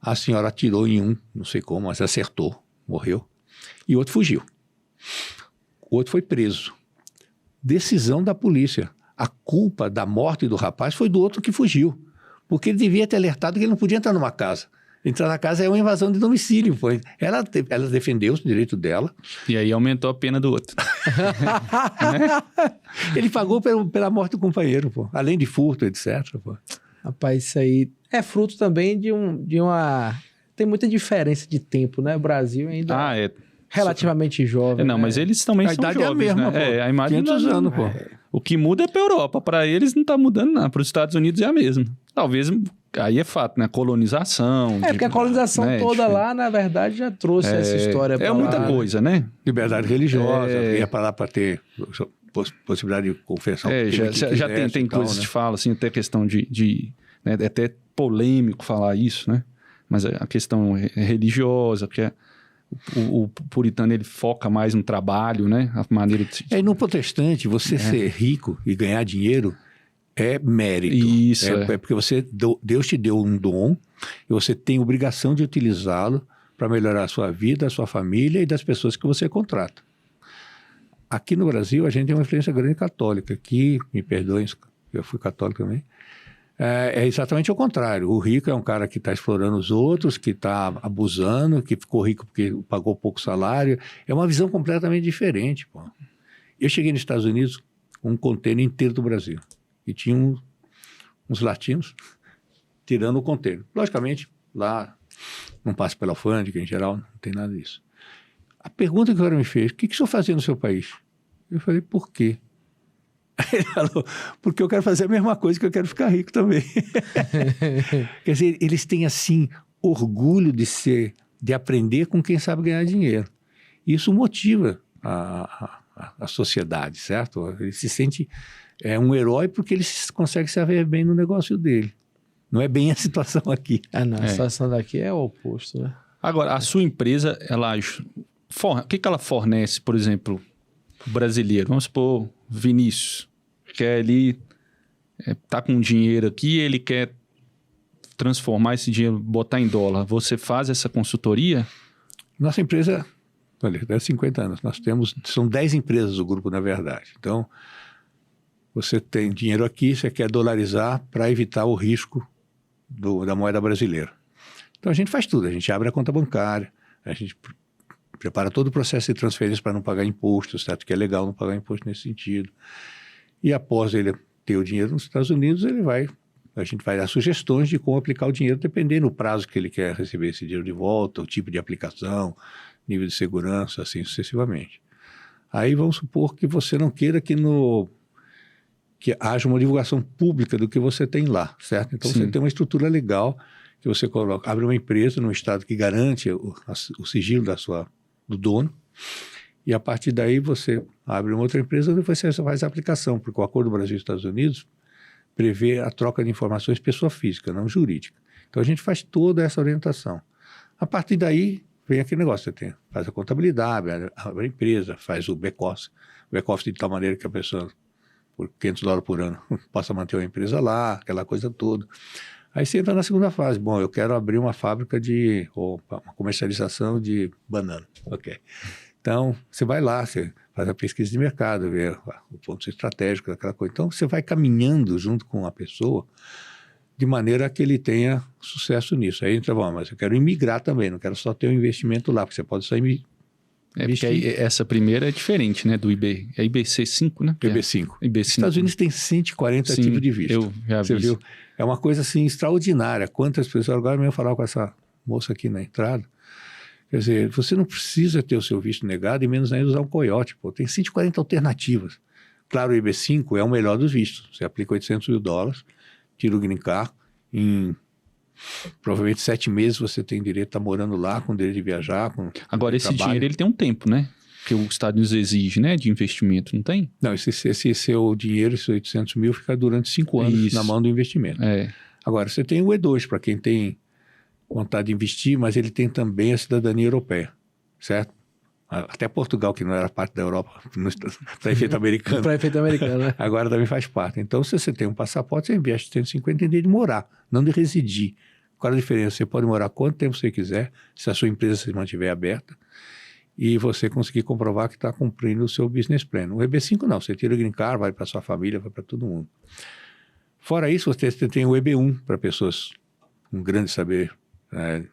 Speaker 3: A senhora atirou em um, não sei como, mas acertou, morreu. E o outro fugiu. O outro foi preso. Decisão da polícia. A culpa da morte do rapaz foi do outro que fugiu. Porque ele devia ter alertado que ele não podia entrar numa casa. Entrar na casa é uma invasão de domicílio. Foi. Ela defendeu o direito dela.
Speaker 2: E aí aumentou a pena do outro.
Speaker 3: Ele pagou pela morte do companheiro, pô. Além de furto, etc. Pô.
Speaker 1: Rapaz, isso aí é fruto também de uma... Tem muita diferença de tempo, né? O Brasil ainda relativamente jovem.
Speaker 2: Não,
Speaker 1: né?
Speaker 2: mas eles também são
Speaker 3: idade
Speaker 2: jovens,
Speaker 3: é a mesma,
Speaker 2: né?
Speaker 3: pô.
Speaker 2: A imagem
Speaker 3: 500 anos, pô.
Speaker 2: O que muda é para a Europa. Para eles não está mudando nada. Para os Estados Unidos é a mesma. Talvez, aí é fato, né? Colonização.
Speaker 1: Porque a colonização toda lá, na verdade, já trouxe essa história para lá.
Speaker 2: É muita coisa, né?
Speaker 3: Liberdade religiosa, ia para lá para ter... possibilidade de confessão.
Speaker 2: Já tem coisas que falam, assim, até questão né, é até polêmico falar isso, né? Mas a questão religiosa, porque o puritano ele foca mais no trabalho, né? A maneira de...
Speaker 3: E no protestante, você ser rico e ganhar dinheiro é mérito.
Speaker 2: Isso,
Speaker 3: é porque Deus te deu um dom e você tem obrigação de utilizá-lo para melhorar a sua vida, a sua família e das pessoas que você contrata. Aqui no Brasil, a gente tem uma influência grande católica. Aqui, me perdoem, eu fui católico também. É exatamente o contrário. O rico é um cara que está explorando os outros, que está abusando, que ficou rico porque pagou pouco salário. É uma visão completamente diferente. Pô. Eu cheguei nos Estados Unidos com um container inteiro do Brasil. E tinha uns latinos tirando o container. Logicamente, lá não passa pela alfândega, em geral, não tem nada disso. A pergunta que o cara me fez, o que o senhor fazia no seu país? Eu falei, por quê? Ele falou, porque eu quero fazer a mesma coisa que eu quero ficar rico também. Quer dizer, eles têm, assim, orgulho de aprender com quem sabe ganhar dinheiro. Isso motiva a sociedade, certo? Ele se sente um herói porque ele consegue se ver bem no negócio dele. Não é bem a situação aqui.
Speaker 1: Não, a situação daqui é o oposto, né?
Speaker 2: Agora, a sua empresa, o que ela fornece, por exemplo, o brasileiro? Vamos supor, Vinícius, quer ali, tá com dinheiro aqui, ele quer transformar esse dinheiro, botar em dólar. Você faz essa consultoria?
Speaker 3: Nossa empresa, olha, há 50 anos, são 10 empresas do grupo, na verdade. Então, você tem dinheiro aqui, você quer dolarizar para evitar o risco da moeda brasileira. Então, a gente faz tudo. A gente abre a conta bancária, a gente prepara todo o processo de transferência para não pagar imposto, certo? Que é legal não pagar imposto nesse sentido. E após ele ter o dinheiro nos Estados Unidos, a gente vai dar sugestões de como aplicar o dinheiro, dependendo do prazo que ele quer receber esse dinheiro de volta, o tipo de aplicação, nível de segurança, assim sucessivamente. Aí vamos supor que você não queira que haja uma divulgação pública do que você tem lá, certo? Então, você tem uma estrutura legal que você abre uma empresa num estado que garante o sigilo do dono, e a partir daí você abre uma outra empresa e depois você faz a aplicação, porque o Acordo Brasil e Estados Unidos prevê a troca de informações pessoa física, não jurídica. Então, a gente faz toda essa orientação. A partir daí, vem aquele negócio, você faz a contabilidade, abre a empresa, faz o back-office. O back-office de tal maneira que a pessoa, por $500 por ano, possa manter uma empresa lá, aquela coisa toda. Aí você entra na segunda fase. Bom, eu quero abrir uma fábrica ou uma comercialização de banana. Ok. Então, você vai lá, você faz a pesquisa de mercado, vê o ponto estratégico daquela coisa. Então, você vai caminhando junto com a pessoa de maneira que ele tenha sucesso nisso. Aí entra, bom, mas eu quero imigrar também, não quero só ter um investimento lá, porque você pode só investir.
Speaker 2: Porque essa primeira é diferente, né, do IB. É IBC5, né?
Speaker 3: IB5.
Speaker 2: IB5.
Speaker 3: Os Estados Unidos tem 140 tipos de visto.
Speaker 2: Eu já
Speaker 3: Você
Speaker 2: vi.
Speaker 3: viu? É uma coisa, assim, extraordinária. Quantas pessoas... Agora mesmo eu falava com essa moça aqui na entrada. Quer dizer, você não precisa ter o seu visto negado e menos ainda usar um coiote. Pô. Tem 140 alternativas. Claro, o IB5 é o melhor dos vistos. Você aplica $800 mil, tira o green card, em provavelmente 7 meses você tem direito a estar morando lá, com direito de viajar.
Speaker 2: Agora, esse dinheiro ele tem um tempo, né? Que os Estados Unidos exige, né? De investimento, não tem?
Speaker 3: Não, esse seu dinheiro, esses 800 mil, fica durante 5 anos na mão do investimento. Agora, você tem o E2, para quem tem vontade de investir, mas ele tem também a cidadania europeia, certo? Até Portugal, que não era parte da Europa, para efeito americano.
Speaker 1: Para efeito americano, né?
Speaker 3: Agora também faz parte. Então, se você tem um passaporte, você investe 150 em dia de morar, não de residir. Qual a diferença? Você pode morar quanto tempo você quiser, se a sua empresa se mantiver aberta, e você conseguir comprovar que está cumprindo o seu business plan. O EB5 não, você tira o green card, vai para sua família, vai para todo mundo. Fora isso, você tem o EB1 para pessoas com grande saber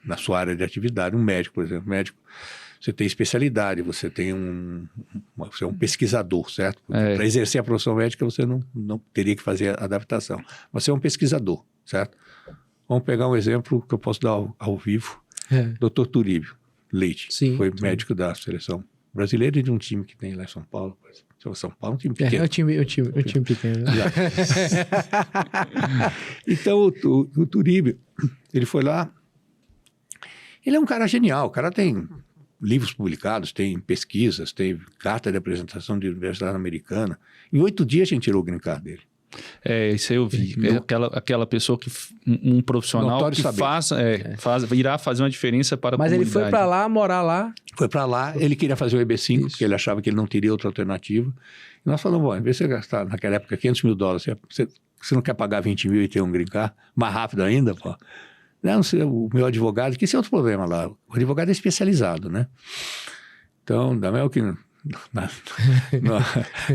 Speaker 3: na sua área de atividade. Um médico, por exemplo, você tem especialidade, você é um pesquisador, certo? Para exercer a profissão médica, você não teria que fazer a adaptação. Você é um pesquisador, certo? Vamos pegar um exemplo que eu posso dar ao vivo. Dr. Turíbio Leite, foi médico da seleção brasileira e de um time que tem lá em São Paulo. São Paulo é um time pequeno.
Speaker 1: É um time pequeno. Né?
Speaker 3: Então, o Turíbio, ele foi lá. Ele é um cara genial, o cara tem livros publicados, tem pesquisas, tem carta de apresentação de universidade americana. Em 8 dias a gente tirou o green card dele.
Speaker 2: Isso aí eu vi. Aquela pessoa que... Um profissional
Speaker 3: Notório
Speaker 2: que
Speaker 3: saber.
Speaker 2: irá fazer uma diferença para a
Speaker 1: Mas
Speaker 2: comunidade.
Speaker 1: ele foi para lá, morar lá.
Speaker 3: Foi para lá, ele queria fazer o EB5,
Speaker 1: Isso.
Speaker 3: porque ele achava que ele não teria outra alternativa. E nós falamos, bom, em vez de você gastar naquela época $500 mil, você não quer pagar 20 mil e ter um green card? Mais rápido ainda, pô. Não, o meu advogado, que esse é outro problema lá. O advogado é especializado, né? Então, da mesma que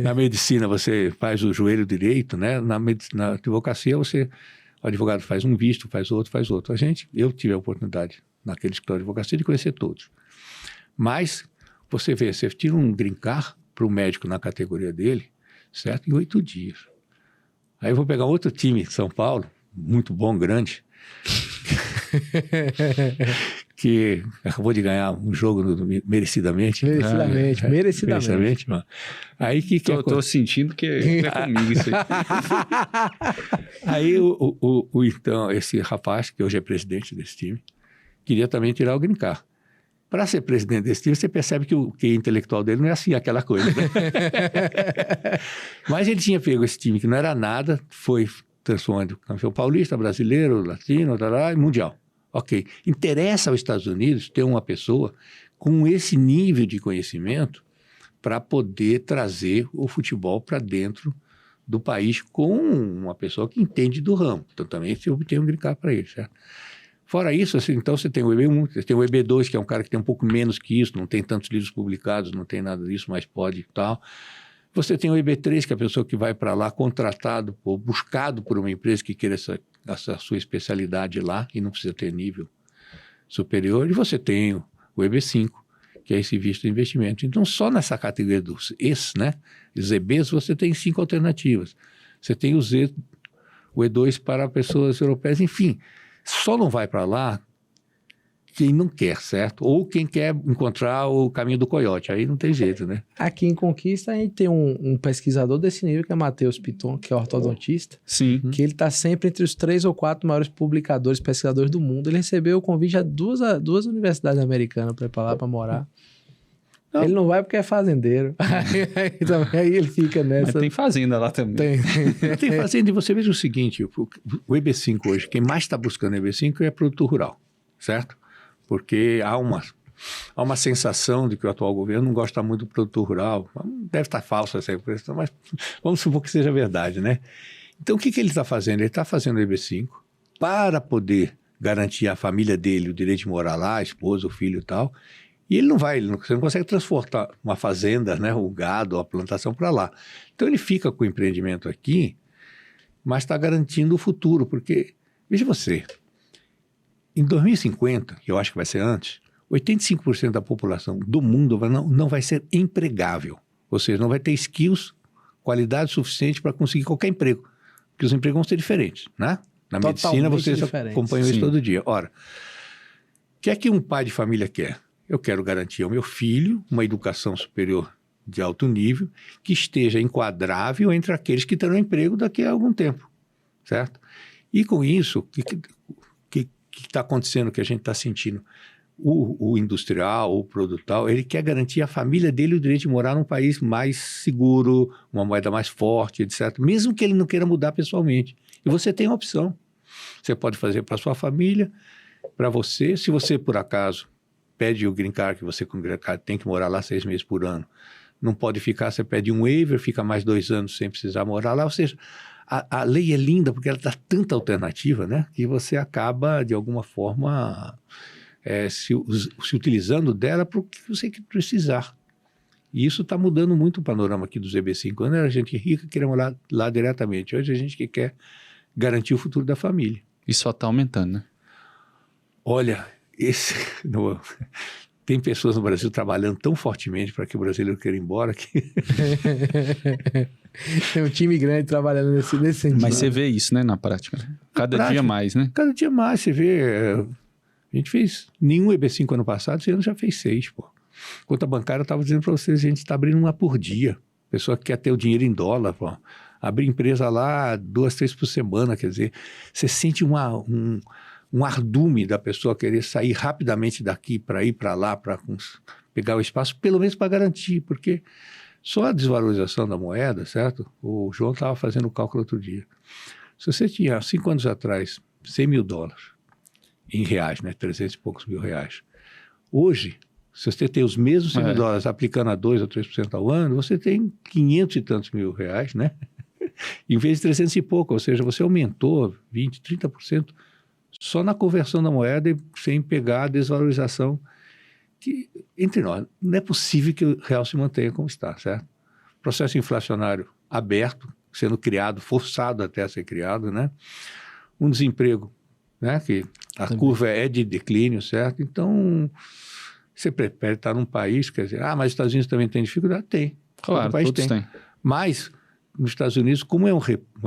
Speaker 3: na medicina você faz o joelho direito, né? Na advocacia o advogado faz um visto, faz outro. Eu tive a oportunidade naquele escritório de advocacia de conhecer todos. Mas você tira um green card para o médico na categoria dele, certo? Em 8 dias. Aí eu vou pegar outro time de São Paulo, muito bom, grande, que acabou de ganhar um jogo merecidamente. Merecidamente. Mano. Aí
Speaker 2: Tô sentindo que é comigo isso aí.
Speaker 3: Aí então, esse rapaz, que hoje é presidente desse time, queria também tirar o green card. Para ser presidente desse time, você percebe que o QI intelectual dele não é assim, aquela coisa. Né? Mas ele tinha pego esse time que não era nada, foi transformando campeão paulista, brasileiro, latino, e mundial. Ok. Interessa aos Estados Unidos ter uma pessoa com esse nível de conhecimento para poder trazer o futebol para dentro do país com uma pessoa que entende do ramo. Então também se obtém um green card para ele, certo? Fora isso, assim, então você tem o EB1, você tem o EB2, que é um cara que tem um pouco menos que isso, não tem tantos livros publicados, não tem nada disso, mas pode e tal. Você tem o EB3, que é a pessoa que vai para lá contratado ou buscado por uma empresa que queira essa sua especialidade lá e não precisa ter nível superior. E você tem o EB5, que é esse visto de investimento. Então, só nessa categoria dos ES, né, os EBs, você tem 5 alternativas. Você tem o E2 para pessoas europeias, enfim. Só não vai para lá quem não quer, certo? Ou quem quer encontrar o caminho do coiote. Aí não tem jeito, né?
Speaker 1: Aqui em Conquista a gente tem um pesquisador desse nível, que é Matheus Piton, que é ortodontista.
Speaker 2: Sim.
Speaker 1: Que ele está sempre entre os 3 ou 4 maiores publicadores, pesquisadores do mundo. Ele recebeu o convite a duas universidades americanas para ir para lá para morar. Não. Ele não vai porque é fazendeiro. Aí ele fica nessa.
Speaker 2: Mas tem fazenda lá também.
Speaker 3: Tem fazenda. E você veja o seguinte, o EB5 hoje, quem mais está buscando o EB5 é produtor rural, certo? Porque há uma sensação de que o atual governo não gosta muito do produtor rural. Deve estar falsa essa impressão, mas vamos supor que seja verdade, né? Então, o que ele está fazendo? Ele está fazendo o EB5 para poder garantir à família dele o direito de morar lá, a esposa, o filho e tal. E ele você não consegue transportar uma fazenda, né, o gado, a plantação para lá. Então, ele fica com o empreendimento aqui, mas está garantindo o futuro, porque, veja você, em 2050, que eu acho que vai ser antes, 85% da população do mundo não vai ser empregável. Ou seja, não vai ter skills, qualidade suficiente para conseguir qualquer emprego. Porque os empregos vão ser diferentes, né? Na medicina, vocês acompanham isso todo dia. Ora, o que é que um pai de família quer? Eu quero garantir ao meu filho uma educação superior de alto nível que esteja enquadrável entre aqueles que terão emprego daqui a algum tempo, certo? E com isso, o que está acontecendo, que a gente está sentindo? O industrial, o produtor, ele quer garantir à família dele o direito de morar num país mais seguro, uma moeda mais forte, etc. Mesmo que ele não queira mudar pessoalmente. E você tem uma opção. Você pode fazer para sua família, para você. Se você, por acaso, pede o green card, que você com o green card tem que morar lá 6 meses por ano, não pode ficar, você pede um waiver, fica mais 2 anos sem precisar morar lá. Ou seja, a lei é linda porque ela dá tanta alternativa, né? Que você acaba, de alguma forma, se utilizando dela para o que você precisar. E isso está mudando muito o panorama aqui dos EB5. Quando era gente rica, queria morar lá diretamente. Hoje a gente que quer garantir o futuro da família.
Speaker 2: E só está aumentando, né?
Speaker 3: Olha, tem pessoas no Brasil trabalhando tão fortemente para que o brasileiro queira ir embora que...
Speaker 1: Tem um time grande trabalhando nesse sentido.
Speaker 2: Mas você vê isso, né, na prática. Cada dia mais, né?
Speaker 3: Cada dia mais, você vê... A gente fez nenhum EB5 ano passado, esse ano já fez 6, pô. Conta bancária, eu estava dizendo para vocês, a gente está abrindo uma por dia. Pessoa que quer ter o dinheiro em dólar, pô. Abre empresa lá 2, 3 por semana, quer dizer, você sente um ardume da pessoa querer sair rapidamente daqui para ir para lá, para pegar o espaço, pelo menos para garantir, porque Só a desvalorização da moeda, certo? O João estava fazendo o cálculo outro dia. Se você tinha, 5 anos atrás, $100 mil, em reais, né? 300 e poucos mil reais. Hoje, se você tem os mesmos $100 mil aplicando a 2% ou 3% ao ano, você tem 500 e tantos mil reais, né? Em vez de 300 e pouco, ou seja, você aumentou 20%, 30% só na conversão da moeda e sem pegar a desvalorização que, entre nós, não é possível que o real se mantenha como está, certo? Processo inflacionário aberto, sendo criado, forçado até a ser criado, né? Um desemprego, né? Que a curva é de declínio, certo? Então, você prefere estar num país, quer dizer, mas os Estados Unidos também tem dificuldade? Tem.
Speaker 2: Claro,
Speaker 3: país
Speaker 2: todos têm.
Speaker 3: Mas, nos Estados Unidos, como é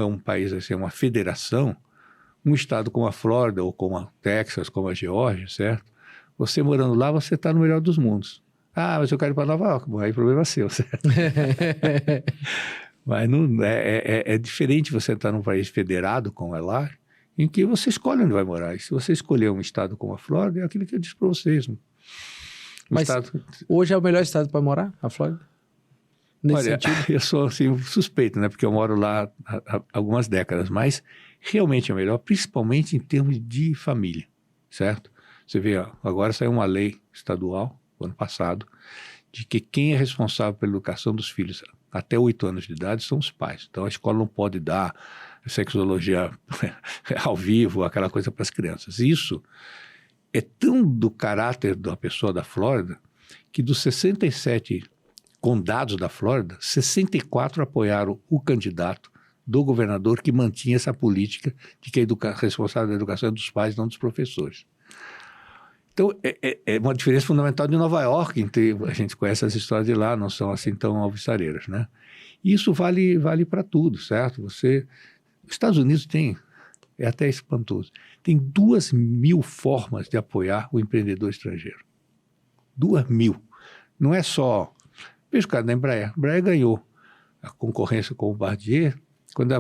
Speaker 3: um país, assim, uma federação, um estado como a Flórida, ou como a Texas, como a Geórgia, certo? Você morando lá, você está no melhor dos mundos. Mas eu quero ir para Nova York. Bom, aí o problema é seu, certo? Mas não, é diferente você estar num país federado, como é lá, em que você escolhe onde vai morar. E se você escolher um estado como a Flórida, é aquilo que eu disse para vocês.
Speaker 1: Mas hoje é o melhor estado para morar, a Flórida? Nesse sentido?
Speaker 3: Eu sou assim, suspeito, né? Porque eu moro lá há algumas décadas, mas realmente é melhor, principalmente em termos de família, certo? Você vê, agora saiu uma lei estadual, ano passado, de que quem é responsável pela educação dos filhos até 8 anos de idade são os pais. Então a escola não pode dar sexologia ao vivo, aquela coisa para as crianças. Isso é tão do caráter da pessoa da Flórida que dos 67 condados da Flórida, 64 apoiaram o candidato do governador que mantinha essa política de que a responsável da educação é dos pais, não dos professores. Então, é uma diferença fundamental de Nova York, a gente conhece as histórias de lá, não são assim tão alvissareiras, né? Isso vale para tudo, certo? Os Estados Unidos tem, é até espantoso, tem 2.000 formas de apoiar o empreendedor estrangeiro. 2.000. Não é só... Veja o caso da Embraer. A Embraer ganhou a concorrência com o Bombardier quando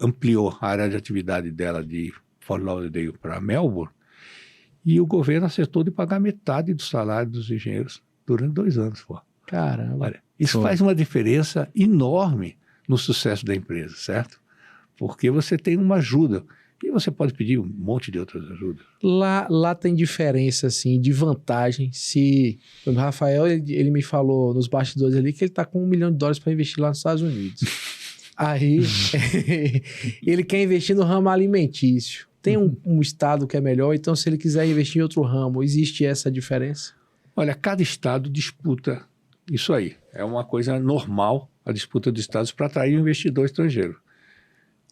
Speaker 3: ampliou a área de atividade dela de Fort Lauderdale para Melbourne, e o governo acertou de pagar metade do salário dos engenheiros durante 2 anos. Pô.
Speaker 1: Caramba.
Speaker 3: Olha, isso faz uma diferença enorme no sucesso da empresa, certo? Porque você tem uma ajuda. E você pode pedir um monte de outras ajudas.
Speaker 1: Lá tem diferença, assim, de vantagem. Se o Rafael, ele me falou nos bastidores ali que ele está com $1 milhão para investir lá nos Estados Unidos. Aí, ele quer investir no ramo alimentício. Tem um estado que é melhor, então se ele quiser investir em outro ramo, existe essa diferença?
Speaker 3: Olha, cada estado disputa isso aí. É uma coisa normal a disputa de estados para atrair um investidor estrangeiro.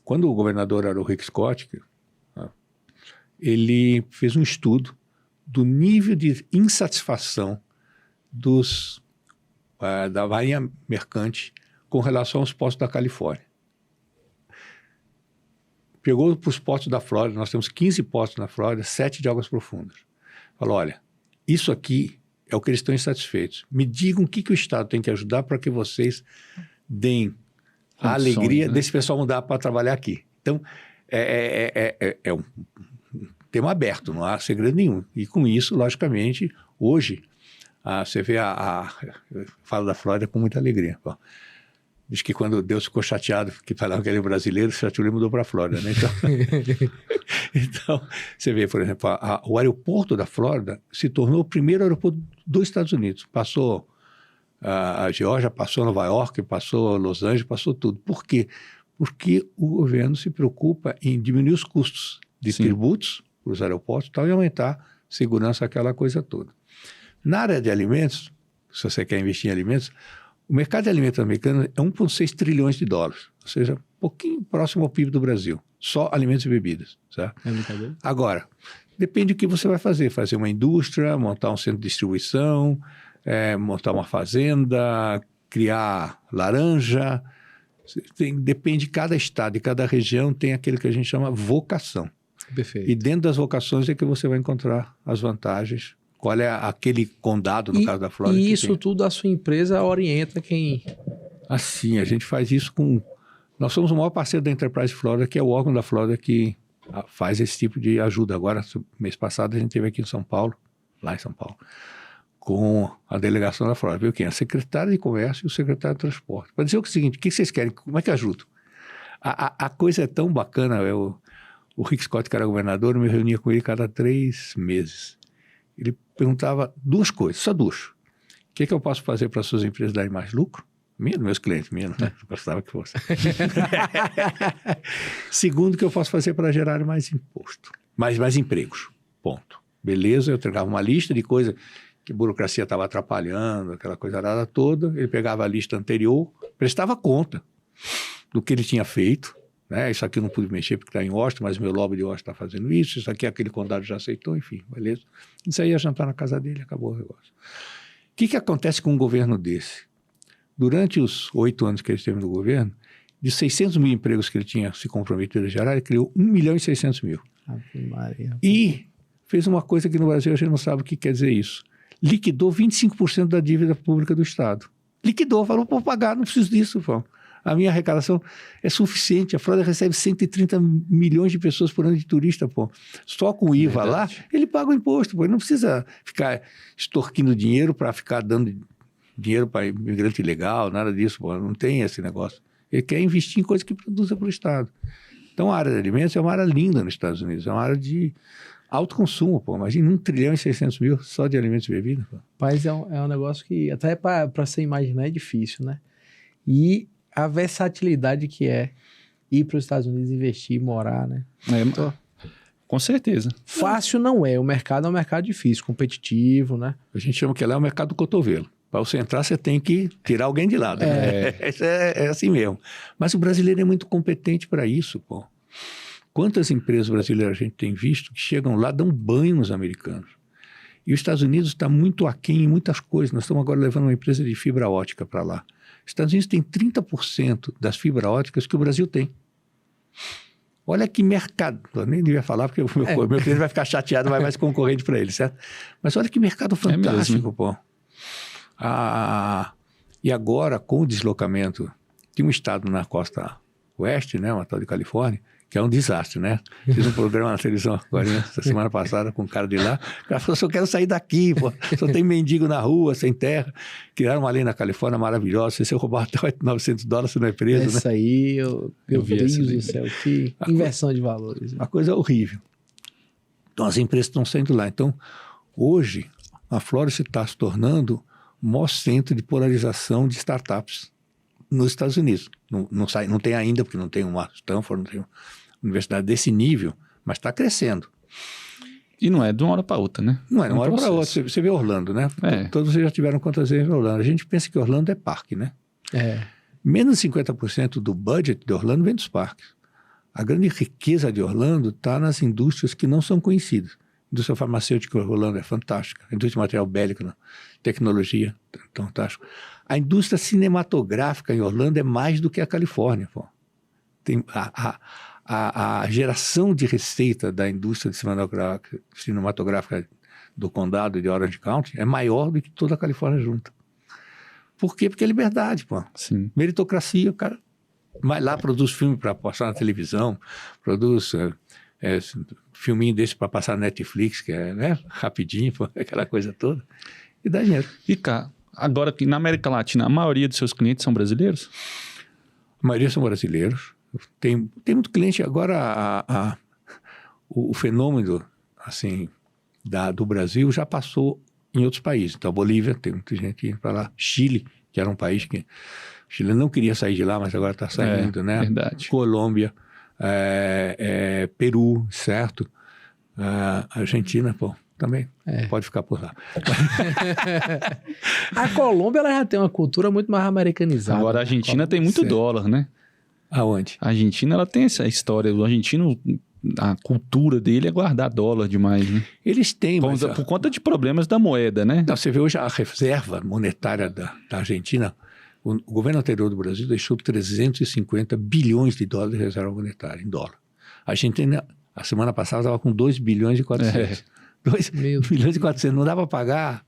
Speaker 3: Quando o governador era o Rick Scott, ele fez um estudo do nível de insatisfação da Marinha Mercante com relação aos portos da Califórnia. Pegou para os portos da Flórida, nós temos 15 portos na Flórida, 7 de águas profundas. Falou, olha, isso aqui é o que eles estão insatisfeitos. Me digam o que o Estado tem que ajudar para que vocês a alegria desse pessoal mudar para trabalhar aqui. Então, é um tema aberto, não há segredo nenhum. E com isso, logicamente, hoje, você vê eu falo da Flórida com muita alegria. Bom, diz que quando Deus ficou chateado, que falavam que ele era brasileiro, o chateado mudou para a Flórida, né? Então, você vê, por exemplo, o aeroporto da Flórida se tornou o primeiro aeroporto dos Estados Unidos. Passou a Geórgia, passou Nova York, passou Los Angeles, passou tudo. Por quê? Porque o governo se preocupa em diminuir os custos de tributos para os aeroportos e tal, e aumentar segurança, aquela coisa toda. Na área de alimentos, se você quer investir em alimentos, o mercado de alimentos americano é 1,6 trilhões de dólares, ou seja, um pouquinho próximo ao PIB do Brasil, só alimentos e bebidas, certo? Agora, depende do que você vai fazer uma indústria, montar um centro de distribuição, montar uma fazenda, criar laranja, depende de cada estado e cada região tem aquele que a gente chama vocação.
Speaker 1: Perfeito.
Speaker 3: E dentro das vocações é que você vai encontrar as vantagens. Qual é aquele condado, no caso da Flórida?
Speaker 1: E isso tudo a sua empresa orienta quem...
Speaker 3: Assim, a gente faz isso com... Nós somos o maior parceiro da Enterprise Flórida, que é o órgão da Flórida que faz esse tipo de ajuda. Agora, mês passado, a gente esteve aqui em São Paulo, lá em São Paulo, com a delegação da Flórida. Veio quem? A secretária de Comércio e o secretário de Transporte. Para dizer o seguinte, o que vocês querem? Como é que ajudo? A coisa é tão bacana. O Rick Scott, que era governador, eu me reunia com ele cada 3 meses. Ele perguntava 2 coisas, só 2. O que eu posso fazer para as suas empresas darem mais lucro? Meus clientes, menos, né? Eu gostava que fosse. Segundo, o que eu posso fazer para gerar mais imposto? Mais empregos. Ponto. Beleza, eu entregava uma lista de coisas que a burocracia estava atrapalhando, aquela coisa arada toda. Ele pegava a lista anterior, prestava conta do que ele tinha feito. Né? Isso aqui eu não pude mexer porque está em Washington, mas o meu lobby de Washington está fazendo isso. Isso aqui aquele condado já aceitou, enfim, beleza. Isso aí ia jantar na casa dele, acabou o negócio. O que acontece com um governo desse? Durante os 8 anos que ele esteve no governo, de 600 mil empregos que ele tinha se comprometido a gerar, ele criou 1.600.000. E fez uma coisa que no Brasil a gente não sabe o que quer dizer isso. Liquidou 25% da dívida pública do Estado. Liquidou, falou, vou pagar, não preciso disso, pô. A minha arrecadação é suficiente. A Flórida recebe 130 milhões de pessoas por ano de turista, pô. Só com o IVA lá, ele paga o imposto, pô. Ele não precisa ficar extorquindo dinheiro para ficar dando dinheiro para imigrante ilegal, nada disso, pô. Não tem esse negócio. Ele quer investir em coisas que produza para o Estado. Então, a área de alimentos é uma área linda nos Estados Unidos. É uma área de alto consumo, pô. Imagina 1.600.000 só de alimentos e bebidas, pô.
Speaker 1: Mas é um negócio que até para você imaginar é difícil, né? E a versatilidade que é ir para os Estados Unidos investir, morar, né?
Speaker 2: Com certeza.
Speaker 1: Fácil não é. O mercado é um mercado difícil, competitivo, né?
Speaker 3: A gente chama que lá é o mercado do cotovelo. Para você entrar, você tem que tirar alguém de lado. Né? É assim mesmo. Mas o brasileiro é muito competente para isso, pô. Quantas empresas brasileiras a gente tem visto que chegam lá, dão banho nos americanos. E os Estados Unidos está muito aquém em muitas coisas. Nós estamos agora levando uma empresa de fibra ótica para lá. Os Estados Unidos tem 30% das fibras óticas que o Brasil tem. Olha que mercado. Eu nem devia falar, porque o meu cliente vai ficar chateado, vai mais concorrente para ele, certo? Mas olha que mercado fantástico, pô. E agora, com o deslocamento de um estado na costa oeste, né, uma tal de Califórnia, que é um desastre, né? Fiz um programa na televisão agora, essa semana passada, com um cara de lá. O cara falou, só quero sair daqui, pô. Só tem mendigo na rua, sem terra. Criaram uma lei na Califórnia maravilhosa. Se você roubar até $900, você não é preso,
Speaker 1: Essa
Speaker 3: né?
Speaker 1: aí, meu Deus do céu, que inversão de valores.
Speaker 3: Uma coisa horrível. Então, as empresas estão saindo lá. Então, hoje, a Flórida está se tornando o maior centro de polarização de startups nos Estados Unidos. Não tem ainda, porque não tem uma Stanford, não tem uma universidade desse nível, mas está crescendo.
Speaker 2: E não é de uma hora para outra, né?
Speaker 3: Não é de uma hora para outra. Você vê Orlando, né? Todos vocês já tiveram quantas vezes em Orlando. A gente pensa que Orlando é parque, né? Menos de 50% do budget de Orlando vem dos parques. A grande riqueza de Orlando está nas indústrias que não são conhecidas. A indústria farmacêutica de Orlando é fantástica. A indústria de material bélico, tecnologia, fantástico. A indústria cinematográfica em Orlando é mais do que a Califórnia, pô. Tem a geração de receita da indústria cinematográfica do condado de Orange County é maior do que toda a Califórnia junta. Por quê? Porque é liberdade, pô.
Speaker 2: Sim.
Speaker 3: Meritocracia, o cara vai lá, produz filme para passar na televisão, produz filminho desse para passar na Netflix, que é, né, rapidinho, pô, aquela coisa toda, e dá dinheiro.
Speaker 2: E cá, agora que na América Latina, a maioria dos seus clientes são brasileiros?
Speaker 3: A maioria são brasileiros. Tem muito cliente agora. O fenômeno assim, do Brasil já passou em outros países. Então, a Bolívia, tem muita gente indo para lá. Chile, que era um país que... Chile não queria sair de lá, mas agora está saindo, né?
Speaker 2: Verdade.
Speaker 3: Colômbia, Peru, certo? Argentina, pô, também pode ficar por lá.
Speaker 1: A Colômbia ela já tem uma cultura muito mais americanizada.
Speaker 2: Agora, a Argentina tem muito dólar, né?
Speaker 3: Aonde?
Speaker 2: A Argentina, ela tem essa história. O argentino, a cultura dele é guardar dólar demais, né?
Speaker 3: Eles têm, mas...
Speaker 2: Por conta de problemas da moeda, né?
Speaker 3: Não, você vê hoje a reserva monetária da Argentina. O governo anterior do Brasil deixou 350 bilhões de dólares de reserva monetária em dólar. A Argentina, a semana passada, estava com 2 bilhões e 400. 2 bilhões e 400. Não dá para pagar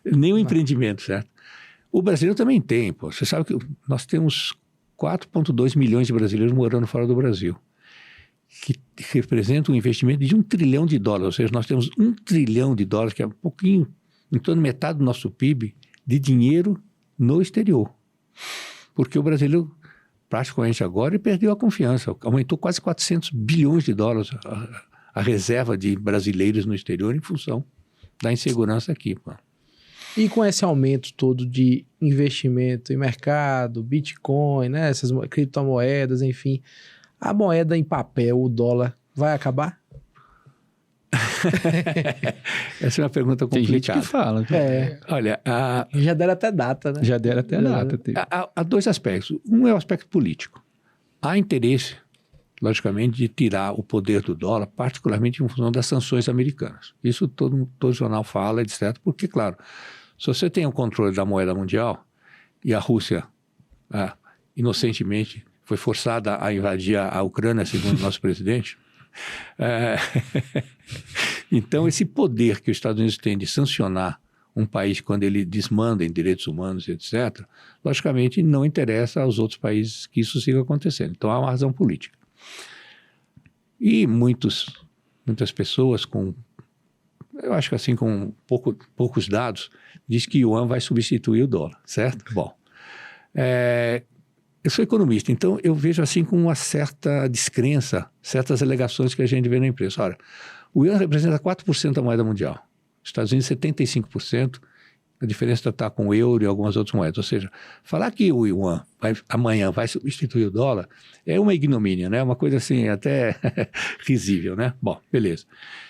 Speaker 3: nenhum empreendimento, certo? O brasileiro também tem, pô. Você sabe que nós temos 4,2 milhões de brasileiros morando fora do Brasil, que representa um investimento de $1 trilhão. Ou seja, nós temos $1 trilhão, que é um pouquinho em torno de metade do nosso PIB de dinheiro no exterior. Porque o brasileiro, praticamente agora, perdeu a confiança. Aumentou quase 400 bilhões de dólares a reserva de brasileiros no exterior em função da insegurança aqui. Pô.
Speaker 1: E com esse aumento todo de investimento em mercado, Bitcoin, né, essas criptomoedas, enfim, a moeda em papel, o dólar, vai acabar?
Speaker 3: Essa é uma pergunta
Speaker 2: Tem gente
Speaker 3: complicada.
Speaker 2: que fala.
Speaker 3: Olha,
Speaker 1: Já deram até data, né?
Speaker 2: Já deram até data.
Speaker 3: há dois aspectos. Um é o aspecto político. Há interesse, logicamente, de tirar o poder do dólar, particularmente em função das sanções americanas. Isso todo jornal fala, etc. Porque, claro, se você tem o controle da moeda mundial e a Rússia, inocentemente, foi forçada a invadir a Ucrânia, segundo o nosso presidente, então esse poder que os Estados Unidos têm de sancionar um país quando ele desmanda em direitos humanos, etc., logicamente não interessa aos outros países que isso siga acontecendo. Então há uma razão política. E muitas pessoas eu acho que assim com poucos dados, diz que o yuan vai substituir o dólar, certo? Bom, eu sou economista, então eu vejo assim com uma certa descrença, certas alegações que a gente vê na imprensa. Olha, o yuan representa 4% da moeda mundial, os Estados Unidos 75%, a diferença está com o euro e algumas outras moedas. Ou seja, falar que o yuan amanhã vai substituir o dólar é uma ignomínia, né? Uma coisa assim até risível, né? Bom, beleza.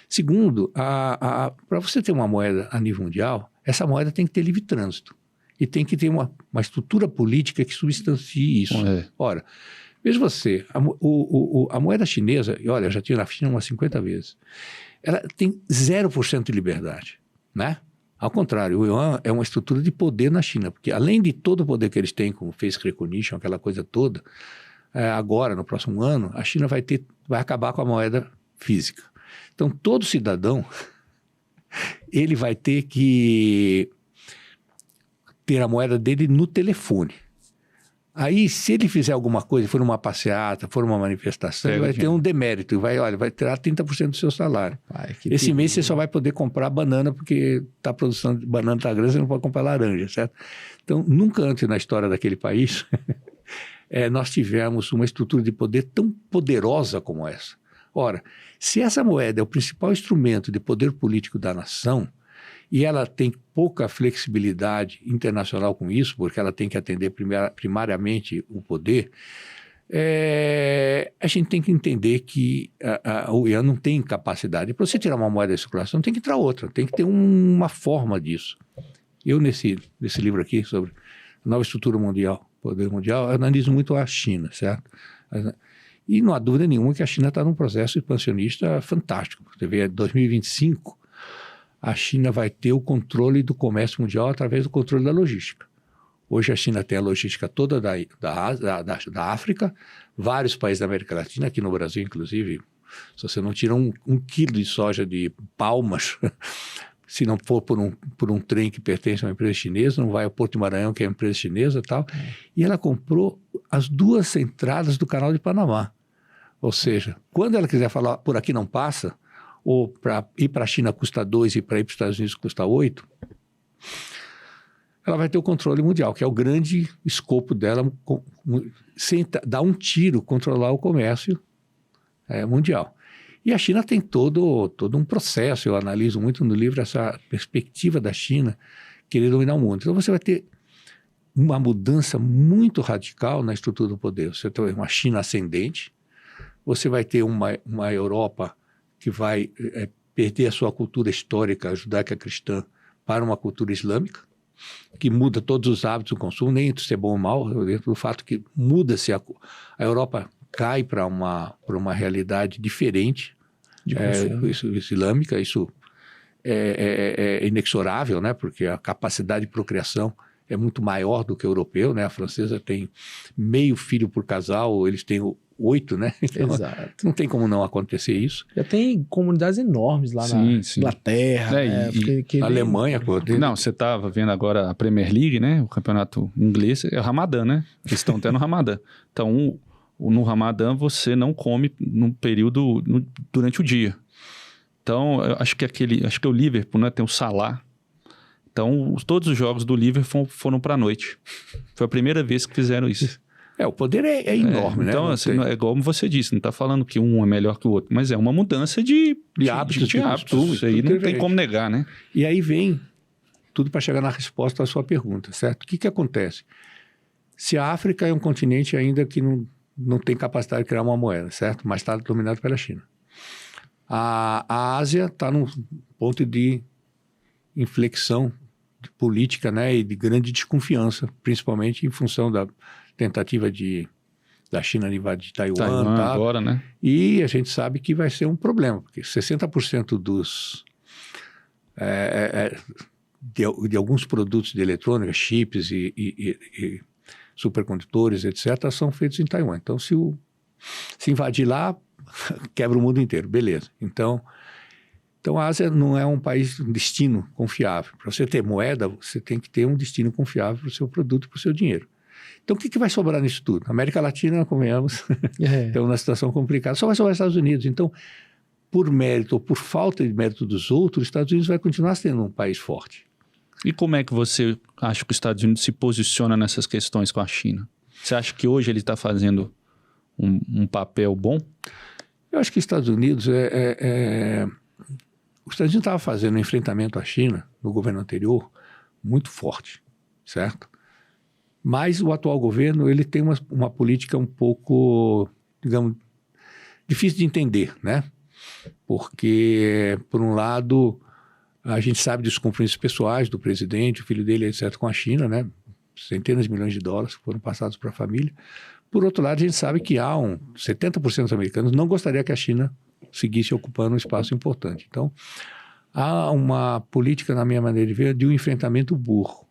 Speaker 3: Segundo, para você ter uma moeda a nível mundial, essa moeda tem que ter livre trânsito. E tem que ter uma estrutura política que substancie isso. Ora, veja você, a moeda chinesa, e olha, eu já tive na China umas 50 vezes, ela tem 0% de liberdade, né? Ao contrário, o yuan é uma estrutura de poder na China, porque além de todo o poder que eles têm com face recognition, aquela coisa toda, agora, no próximo ano, a China vai acabar com a moeda física. Então, todo cidadão, ele vai ter que ter a moeda dele no telefone. Aí, se ele fizer alguma coisa, for uma passeata, for uma manifestação, ele vai ter um demérito, vai tirar 30% do seu salário. Esse mês você só vai poder comprar banana, porque a produção de banana está grande, você não pode comprar laranja, certo? Então, nunca antes na história daquele país, nós tivemos uma estrutura de poder tão poderosa como essa. Ora, se essa moeda é o principal instrumento de poder político da nação, e ela tem pouca flexibilidade internacional com isso, porque ela tem que atender primariamente o poder, a gente tem que entender que o yuan não tem capacidade. Para você tirar uma moeda de circulação, tem que tirar outra, tem que ter uma forma disso. Eu, nesse livro aqui, sobre a nova estrutura mundial, poder mundial, analiso muito a China, certo? E não há dúvida nenhuma que a China está num processo expansionista fantástico. Você vê, em 2025, a China vai ter o controle do comércio mundial através do controle da logística. Hoje a China tem a logística toda da África, vários países da América Latina, aqui no Brasil, inclusive. Se você não tira um quilo de soja de Palmas, se não for por um trem que pertence a uma empresa chinesa, não vai ao Porto de Maranhão, que é uma empresa chinesa e tal. E ela comprou as 2 entradas do Canal de Panamá. Ou seja, quando ela quiser falar, por aqui não passa, ou para ir para a China custa 2 e para ir para os Estados Unidos custa 8, ela vai ter o controle mundial, que é o grande escopo dela, sem dar um tiro, controlar o comércio mundial. E a China tem todo um processo, eu analiso muito no livro essa perspectiva da China querer dominar o mundo. Então você vai ter uma mudança muito radical na estrutura do poder. Você tem uma China ascendente, você vai ter uma Europa que vai perder a sua cultura histórica judaica cristã para uma cultura islâmica, que muda todos os hábitos do consumo, nem entre ser bom ou mal, dentro do fato que muda-se a Europa cai para uma realidade diferente, islâmica, isso é inexorável, né? Porque a capacidade de procriação é muito maior do que o europeu, né? A francesa tem meio filho por casal, eles têm 8, né? Então,
Speaker 1: exato.
Speaker 3: Não tem como não acontecer isso.
Speaker 1: Já tem comunidades enormes lá na Inglaterra,
Speaker 3: na Alemanha.
Speaker 2: Não, você estava vendo agora a Premier League, né? O campeonato inglês, é o Ramadã, né? Eles estão tendo o Ramadã. Então, no Ramadã, você não come num período durante o dia. Então, eu acho que o Liverpool, né, tem o Salah, Então, todos os jogos do Liverpool foram para a noite. Foi a primeira vez que fizeram isso.
Speaker 3: O poder é enorme, né?
Speaker 2: Então, assim, é igual você disse, não está falando que um é melhor que o outro, mas é uma mudança de hábitos. De hábitos. Isso aí não tem como negar, né?
Speaker 3: E aí vem tudo para chegar na resposta à sua pergunta, certo? O que acontece? Se a África é um continente ainda que não tem capacidade de criar uma moeda, certo? Mas está dominado pela China. A Ásia está num ponto de inflexão política, né? E de grande desconfiança, principalmente em função da tentativa da China de invadir Taiwan tá?
Speaker 2: Agora, né?
Speaker 3: E a gente sabe que vai ser um problema, porque 60% de alguns produtos de eletrônica, chips e supercondutores, etc., são feitos em Taiwan. Então, se invadir lá, quebra o mundo inteiro. Beleza. Então, a Ásia não é um país, um destino confiável. Para você ter moeda, você tem que ter um destino confiável para o seu produto e para o seu dinheiro. Então, o que vai sobrar nisso tudo? A América Latina, convenhamos, tem uma situação complicada. Só vai sobrar os Estados Unidos. Então, por mérito ou por falta de mérito dos outros, os Estados Unidos vai continuar sendo um país forte.
Speaker 2: E como é que você acha que os Estados Unidos se posiciona nessas questões com a China? Você acha que hoje ele está fazendo um papel bom?
Speaker 3: Eu acho que os Estados Unidos os Estados Unidos estavam fazendo um enfrentamento à China no governo anterior muito forte, certo? Mas o atual governo ele tem uma política um pouco, digamos, difícil de entender, né? Porque, por um lado, a gente sabe dos compromissos pessoais do presidente, o filho dele, etc., com a China, né? Centenas de milhões de dólares que foram passados para a família. Por outro lado, a gente sabe que 70% dos americanos não gostaria que a China seguisse ocupando um espaço importante. Então, há uma política, na minha maneira de ver, de um enfrentamento burro,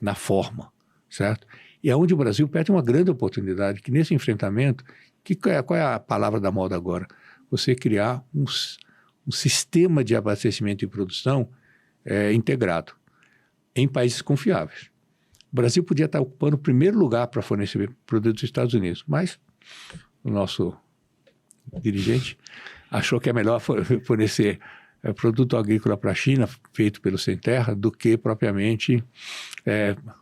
Speaker 3: na forma, certo? E é onde o Brasil perde uma grande oportunidade, que nesse enfrentamento, qual é a palavra da moda agora? Você criar um sistema de abastecimento e produção integrado em países confiáveis. O Brasil podia estar ocupando o primeiro lugar para fornecer produtos dos Estados Unidos, mas o nosso dirigente achou que é melhor fornecer produto agrícola para a China, feito pelo Sem Terra, do que propriamente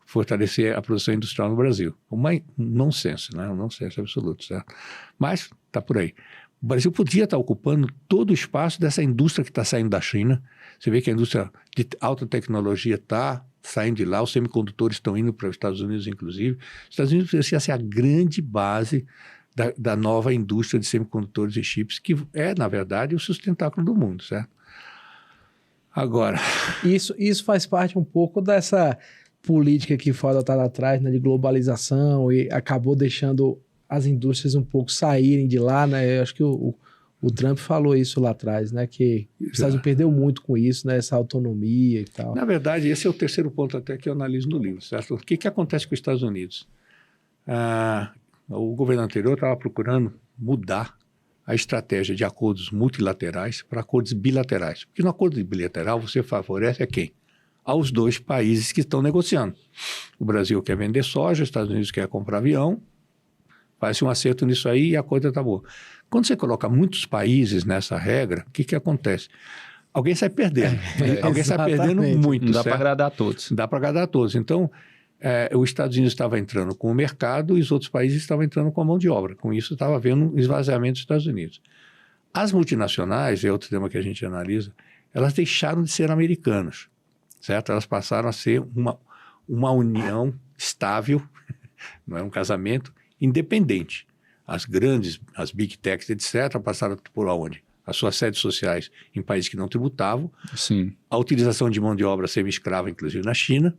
Speaker 3: fortalecer a produção industrial no Brasil. Um nonsense, né? Um nonsense absoluto, certo? Mas está por aí. O Brasil podia estar ocupando todo o espaço dessa indústria que está saindo da China. Você vê que a indústria de alta tecnologia está saindo de lá, os semicondutores estão indo para os Estados Unidos, inclusive. Os Estados Unidos precisa ser a grande base da nova indústria de semicondutores e chips, que é, na verdade, o sustentáculo do mundo, certo? Agora...
Speaker 1: Isso faz parte um pouco dessa política que foi adotada atrás, né, de globalização, e acabou deixando as indústrias um pouco saírem de lá, né? Eu acho que o Trump falou isso lá atrás, né? Que os Estados Unidos perdeu muito com isso, né? Essa autonomia e tal.
Speaker 3: Na verdade, esse é o terceiro ponto até que eu analiso no livro, certo? O que acontece com os Estados Unidos? O governo anterior estava procurando mudar a estratégia de acordos multilaterais para acordos bilaterais. Porque no acordo bilateral você favorece a quem? Aos dois países que estão negociando. O Brasil quer vender soja, os Estados Unidos quer comprar avião, faz-se um acerto nisso aí e a coisa está boa. Quando você coloca muitos países nessa regra, o que acontece? Alguém sai perdendo. Alguém sai perdendo muito.
Speaker 2: Não dá para agradar a todos.
Speaker 3: Não dá para agradar a todos. Então, os Estados Unidos estava entrando com o mercado e os outros países estavam entrando com a mão de obra. Com isso, estava havendo um esvaziamento dos Estados Unidos. As multinacionais, é outro tema que a gente analisa, elas deixaram de ser americanas, certo? Elas passaram a ser uma união estável, não é um casamento, independente. As grandes, as big techs, etc., passaram por onde? As suas sedes sociais em países que não tributavam.
Speaker 2: Sim.
Speaker 3: A utilização de mão de obra semi-escrava, inclusive na China.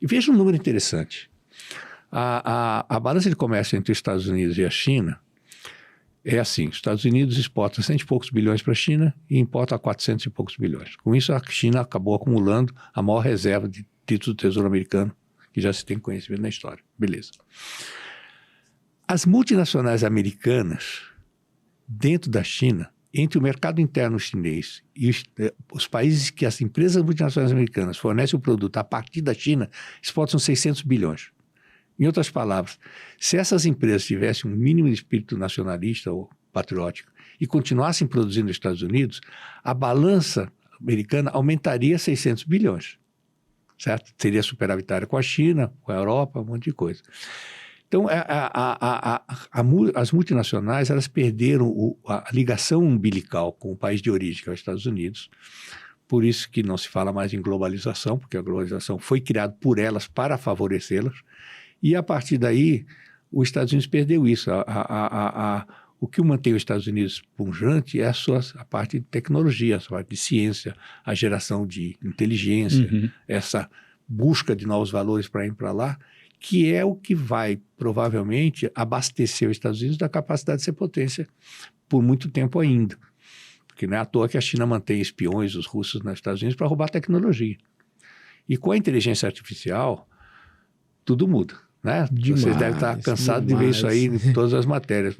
Speaker 3: E veja um número interessante. A balança de comércio entre os Estados Unidos e a China é assim. Os Estados Unidos exportam 100 e poucos bilhões para a China e importa 400 e poucos bilhões. Com isso, a China acabou acumulando a maior reserva de títulos do Tesouro americano que já se tem conhecimento na história. Beleza. As multinacionais americanas, dentro da China, entre o mercado interno chinês e os países que as empresas multinacionais americanas fornecem o produto a partir da China, exportam 600 bilhões. Em outras palavras, se essas empresas tivessem um mínimo de espírito nacionalista ou patriótico e continuassem produzindo nos Estados Unidos, a balança americana aumentaria 600 bilhões. certo? Seria superavitária com a China, com a Europa, um monte de coisa. Então, as multinacionais, elas perderam a ligação umbilical com o país de origem, que é os Estados Unidos. Por isso que não se fala mais em globalização, porque a globalização foi criada por elas para favorecê-las. E, a partir daí, os Estados Unidos perdeu isso. O que mantém os Estados Unidos pujante é a parte de tecnologia, a parte de ciência, a geração de inteligência, essa busca de novos valores para ir para lá, que é o que vai, provavelmente, abastecer os Estados Unidos da capacidade de ser potência por muito tempo ainda. Porque não é à toa que a China mantém espiões, os russos nos Estados Unidos, para roubar tecnologia. E com a inteligência artificial, tudo muda, né?
Speaker 1: Demais,
Speaker 3: vocês devem estar cansados de ver isso aí em todas as matérias.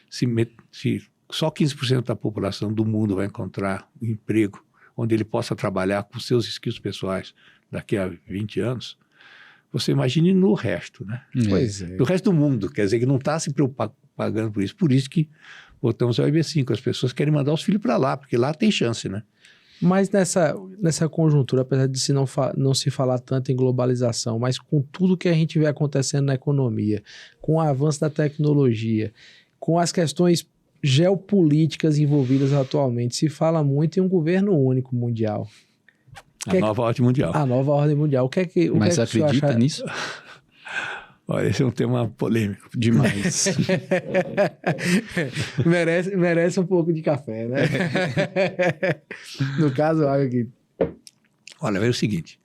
Speaker 3: Se só 15% da população do mundo vai encontrar um emprego onde ele possa trabalhar com seus skills pessoais daqui a 20 anos, você imagine no resto, né?
Speaker 1: Pois é.
Speaker 3: No resto do mundo, quer dizer, que não está se pagando por isso. Por isso que voltamos ao IB5, as pessoas querem mandar os filhos para lá, porque lá tem chance, né?
Speaker 1: Mas nessa conjuntura, apesar de não se falar tanto em globalização, mas com tudo que a gente vê acontecendo na economia, com o avanço da tecnologia, com as questões geopolíticas envolvidas atualmente, se fala muito em um governo único mundial.
Speaker 3: Nova ordem mundial.
Speaker 1: A nova ordem mundial.
Speaker 2: Mas você acredita nisso?
Speaker 3: Olha, esse é um tema polêmico.
Speaker 2: Demais.
Speaker 1: merece um pouco de café, né? No caso, água aqui.
Speaker 3: Olha, é o seguinte.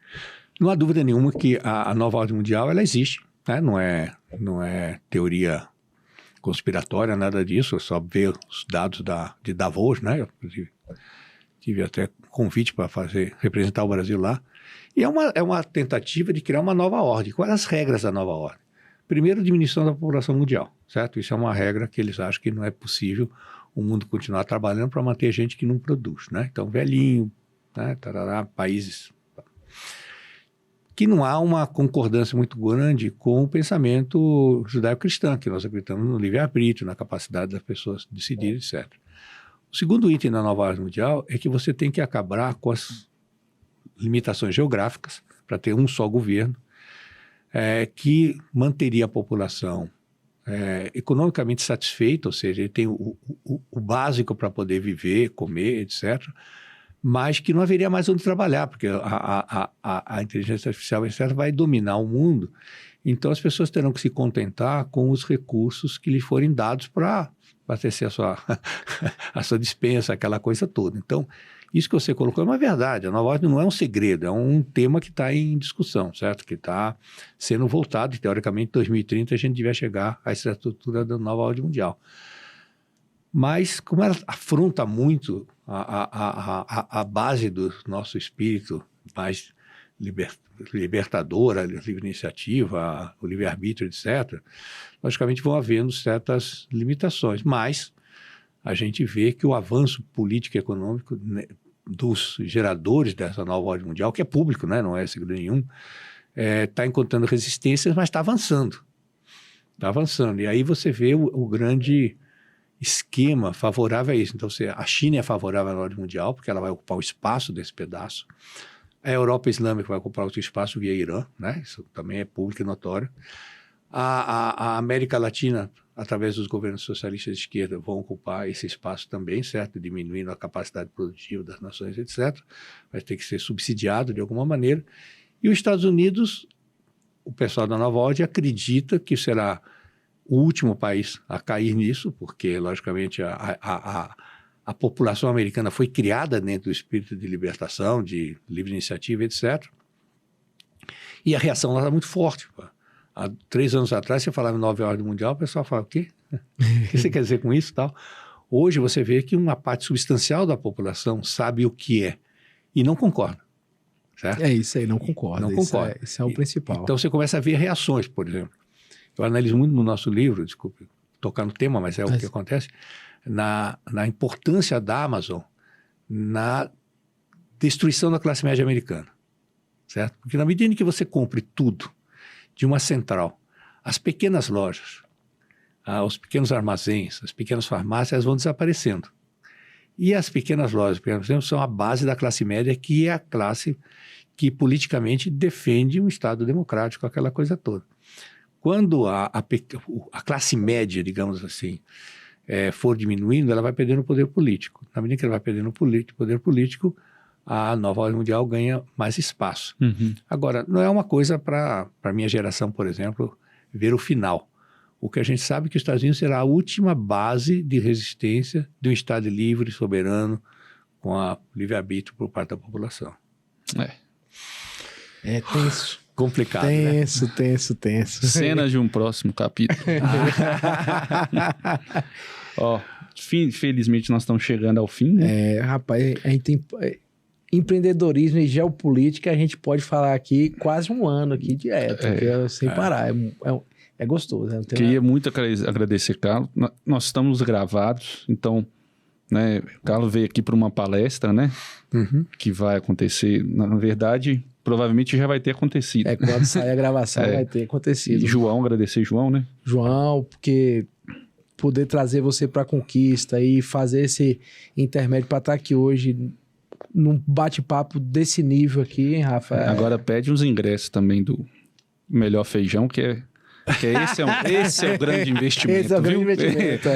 Speaker 3: Não há dúvida nenhuma que a nova ordem mundial, ela existe. Né? Não é teoria conspiratória, nada disso. É só ver os dados de Davos, né? Eu, inclusive, tive até convite para representar o Brasil lá. E é uma tentativa de criar uma nova ordem. Quais as regras da nova ordem? Primeiro, diminuição da população mundial, certo? Isso é uma regra que eles acham que não é possível o mundo continuar trabalhando para manter gente que não produz, né? Então, velhinho, né? Tarará, países... Que não há uma concordância muito grande com o pensamento judaico-cristão, que nós acreditamos no livre-arbítrio, na capacidade das pessoas decidirem, etc. O segundo item da nova ordem mundial é que você tem que acabar com as limitações geográficas para ter um só governo, que manteria a população economicamente satisfeita, ou seja, ele tem o básico para poder viver, comer, etc., mas que não haveria mais onde trabalhar, porque a inteligência artificial, etc., vai dominar o mundo. Então, as pessoas terão que se contentar com os recursos que lhe forem dados para abastecer a sua dispensa, aquela coisa toda. Então, isso que você colocou é uma verdade. A nova ordem não é um segredo, é um tema que está em discussão, certo? Que está sendo voltado, e teoricamente, em 2030 a gente devia chegar à estrutura da nova ordem mundial. Mas, como ela afronta muito a base do nosso espírito mais libertadora, livre iniciativa, o livre-arbítrio, etc., logicamente vão havendo certas limitações. Mas a gente vê que o avanço político e econômico, né, dos geradores dessa nova ordem mundial, que é público, né, não é segredo nenhum, está encontrando resistências, mas está avançando. Está avançando. E aí você vê o grande esquema favorável a isso. Então, a China é favorável à ordem mundial, porque ela vai ocupar o espaço desse pedaço. A Europa Islâmica vai ocupar outro espaço via Irã, né? Isso também é público e notório. A América Latina, através dos governos socialistas de esquerda, vão ocupar esse espaço também, certo? Diminuindo a capacidade produtiva das nações, etc. Vai ter que ser subsidiado de alguma maneira. E os Estados Unidos, o pessoal da Nova Ordem acredita que será o último país a cair nisso, porque, logicamente, a população americana foi criada dentro do espírito de libertação, de livre iniciativa, etc. E a reação lá está muito forte. Há 3 anos atrás, você falava em nova ordem mundial, o pessoal fala, o quê? O que você quer dizer com isso? Tal? Hoje você vê que uma parte substancial da população sabe o que é e não concorda. Certo?
Speaker 1: É isso aí, não concorda.
Speaker 3: Não concorda.
Speaker 1: Isso é o principal.
Speaker 3: Então você começa a ver reações, por exemplo. Eu analiso muito no nosso livro, desculpe tocar no tema, mas o que acontece, na importância da Amazon na destruição da classe média americana, certo? Porque na medida em que você compre tudo de uma central, as pequenas lojas, os pequenos armazéns, as pequenas farmácias vão desaparecendo. E as pequenas lojas, por exemplo, são a base da classe média, que é a classe que politicamente defende um Estado democrático, aquela coisa toda. Quando a classe média, digamos assim, for diminuindo, ela vai perdendo o poder político. Na medida que ela vai perdendo o poder político, a nova ordem mundial ganha mais espaço.
Speaker 2: Uhum.
Speaker 3: Agora, não é uma coisa para a minha geração, por exemplo, ver o final. O que a gente sabe é que os Estados Unidos será a última base de resistência de um Estado livre, soberano, com a livre-arbítrio por parte da população.
Speaker 1: É tenso.
Speaker 3: Complicado,
Speaker 1: Tenso.
Speaker 2: Cenas de um próximo capítulo. Ó, felizmente nós estamos chegando ao fim, né?
Speaker 1: Rapaz, a gente tem empreendedorismo e geopolítica, a gente pode falar aqui quase um ano aqui direto, sem parar. É gostoso. Né?
Speaker 2: Queria muito agradecer, Carlos. Nós estamos gravados, então, né, o Carlos veio aqui para uma palestra, né?
Speaker 3: Uhum.
Speaker 2: Que vai acontecer, na verdade, provavelmente já vai ter acontecido.
Speaker 1: Quando sair a gravação vai ter acontecido.
Speaker 2: E João, agradecer João, né?
Speaker 1: João, porque poder trazer você para a conquista e fazer esse intermédio para estar aqui hoje num bate-papo desse nível aqui, hein, Rafa?
Speaker 2: Agora pede uns ingressos também do Melhor Feijão, que esse é o grande investimento.
Speaker 1: Esse é o grande
Speaker 2: viu?
Speaker 1: investimento.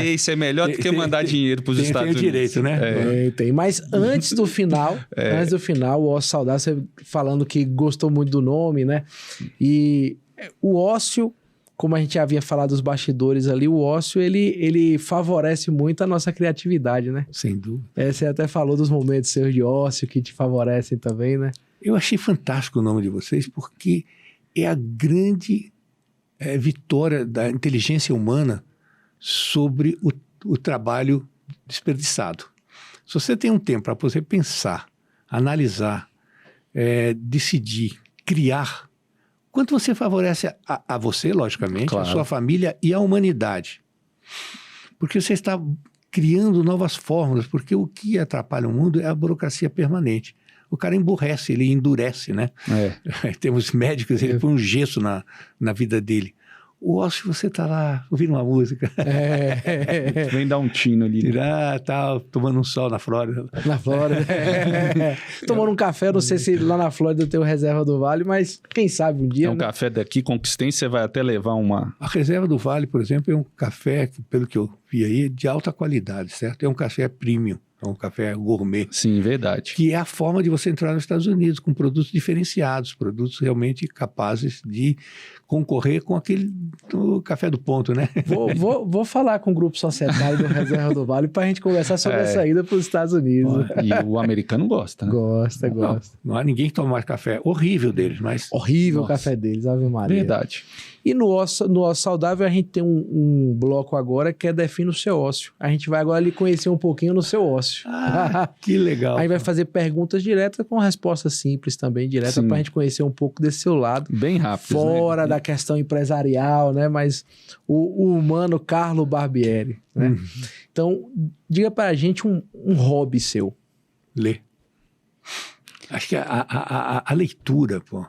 Speaker 2: Esse é melhor do que mandar dinheiro para os Estados Unidos.
Speaker 3: Tem o direito, né?
Speaker 1: Tem. Mas antes do final, o Ócio Saudável, você falando que gostou muito do nome, né? E o ócio, como a gente havia falado dos bastidores ali, o ócio, ele favorece muito a nossa criatividade, né?
Speaker 3: Sem dúvida.
Speaker 1: Você até falou dos momentos seus de ócio que te favorecem também, né?
Speaker 3: Eu achei fantástico o nome de vocês, porque é a grande vitória da inteligência humana sobre o trabalho desperdiçado. Se você tem um tempo para você pensar, analisar, decidir, criar, quanto você favorece a você, logicamente,
Speaker 2: claro,
Speaker 3: a sua família e a humanidade. Porque você está criando novas fórmulas, porque o que atrapalha o mundo é a burocracia permanente. O cara emburrece, ele endurece, né? Temos médicos, ele põe um gesso na vida dele. O ócio, você está lá ouvindo uma música.
Speaker 2: Vem dar um tino ali.
Speaker 3: Tirar, tal, tomando um sol na Flórida.
Speaker 1: Na Flórida. Tomando um café, não sei se lá na Flórida tem o Reserva do Vale, mas quem sabe um dia.
Speaker 2: É um café daqui, Conquistense, você vai até levar uma...
Speaker 3: A Reserva do Vale, por exemplo, é um café, pelo que eu vi aí, de alta qualidade, certo? É um café premium. É um café gourmet.
Speaker 2: Sim, verdade.
Speaker 3: Que é a forma de você entrar nos Estados Unidos, com produtos diferenciados, produtos realmente capazes de concorrer com aquele do café do ponto, né?
Speaker 1: Vou falar com o grupo societário do Reserva do Vale para a gente conversar sobre a saída para os Estados Unidos.
Speaker 2: E o americano gosta, né?
Speaker 1: Gosta.
Speaker 3: Não há ninguém que toma mais café horrível deles, mas...
Speaker 1: Horrível o café deles, Ave Maria.
Speaker 2: Verdade.
Speaker 1: E no ócio Saudável a gente tem um bloco agora que é Define o Seu Ócio. A gente vai agora lhe conhecer um pouquinho no seu ócio.
Speaker 3: Que legal.
Speaker 1: Aí vai fazer perguntas diretas com respostas simples também, direta, para a gente conhecer um pouco desse seu lado.
Speaker 2: Bem rápido.
Speaker 1: Fora da questão empresarial, né? Mas o humano Carlo Barbieri, né? Então, diga para a gente um hobby seu.
Speaker 3: Ler. Acho que a leitura, pô.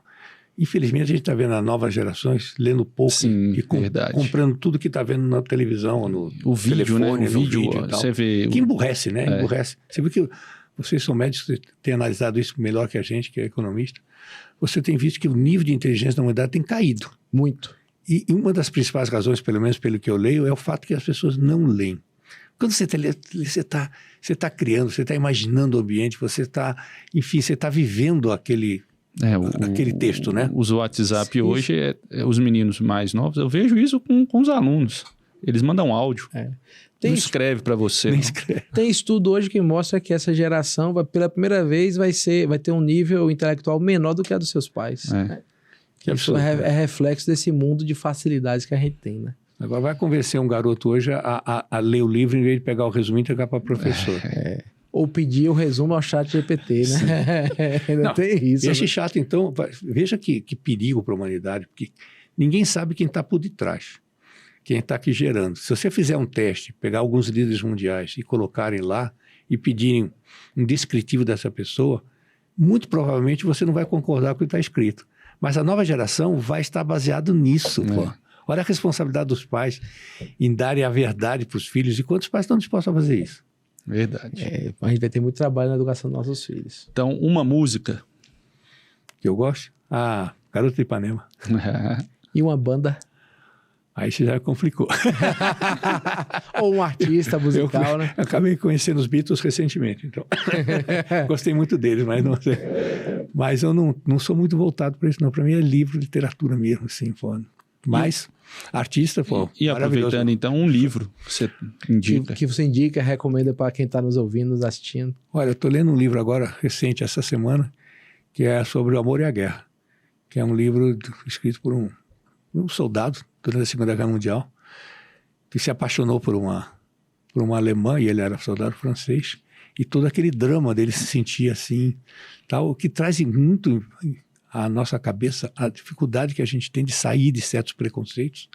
Speaker 3: Infelizmente, a gente está vendo as novas gerações lendo pouco.
Speaker 2: Sim,
Speaker 3: e comprando tudo que está vendo na televisão, ou no
Speaker 2: vídeo,
Speaker 3: telefone,
Speaker 2: né? O vídeo
Speaker 3: e tal.
Speaker 2: Você vê...
Speaker 3: Que emburrece, né? Emburrece. Você viu que vocês são médicos, você tem analisado isso melhor que a gente, que é economista. Você tem visto que o nível de inteligência da humanidade tem caído.
Speaker 1: Muito.
Speaker 3: E uma das principais razões, pelo menos pelo que eu leio, é o fato que as pessoas não leem. Quando você está criando, você está imaginando o ambiente, você está vivendo aquele texto, né?
Speaker 2: Os WhatsApp hoje, os meninos mais novos, eu vejo isso com os alunos. Eles mandam áudio. Não escreve para você.
Speaker 1: Tem estudo hoje que mostra que essa geração, pela primeira vez, vai ter um nível intelectual menor do que a dos seus pais. Isso é reflexo desse mundo de facilidades que a gente tem, né?
Speaker 3: Agora vai convencer um garoto hoje a ler o livro em vez de pegar o resumo e entregar para o professor.
Speaker 1: Ou pedir o resumo ao chat GPT, né? Não tem isso.
Speaker 3: Esse chato, então, veja que perigo para a humanidade, porque ninguém sabe quem está por detrás, quem está aqui gerando. Se você fizer um teste, pegar alguns líderes mundiais e colocarem lá e pedirem um descritivo dessa pessoa, muito provavelmente você não vai concordar com o que está escrito. Mas a nova geração vai estar baseado nisso, pô. Olha a responsabilidade dos pais em darem a verdade para os filhos. E quantos pais estão dispostos a fazer isso?
Speaker 2: Verdade.
Speaker 1: A gente vai ter muito trabalho na educação dos nossos filhos.
Speaker 2: Então, uma música
Speaker 3: que eu gosto? Ah, Garota de Ipanema.
Speaker 1: E uma banda?
Speaker 3: Aí você já complicou.
Speaker 1: Ou um artista musical, né?
Speaker 3: Eu acabei conhecendo os Beatles recentemente, então gostei muito deles, mas não sei. Mas eu não sou muito voltado para isso, não. Para mim é livro, literatura mesmo, assim, mas artista, pô,
Speaker 2: E aproveitando, então, um livro que você indica.
Speaker 1: Que você indica, recomenda para quem está nos ouvindo, nos assistindo.
Speaker 3: Olha, eu estou lendo um livro agora, recente, essa semana, que é sobre o amor e a guerra, que é um livro escrito por um soldado durante a Segunda Guerra Mundial, que se apaixonou por uma alemã, e ele era soldado francês, e todo aquele drama dele se sentia assim, tal, que traz muito à nossa cabeça a dificuldade que a gente tem de sair de certos preconceitos,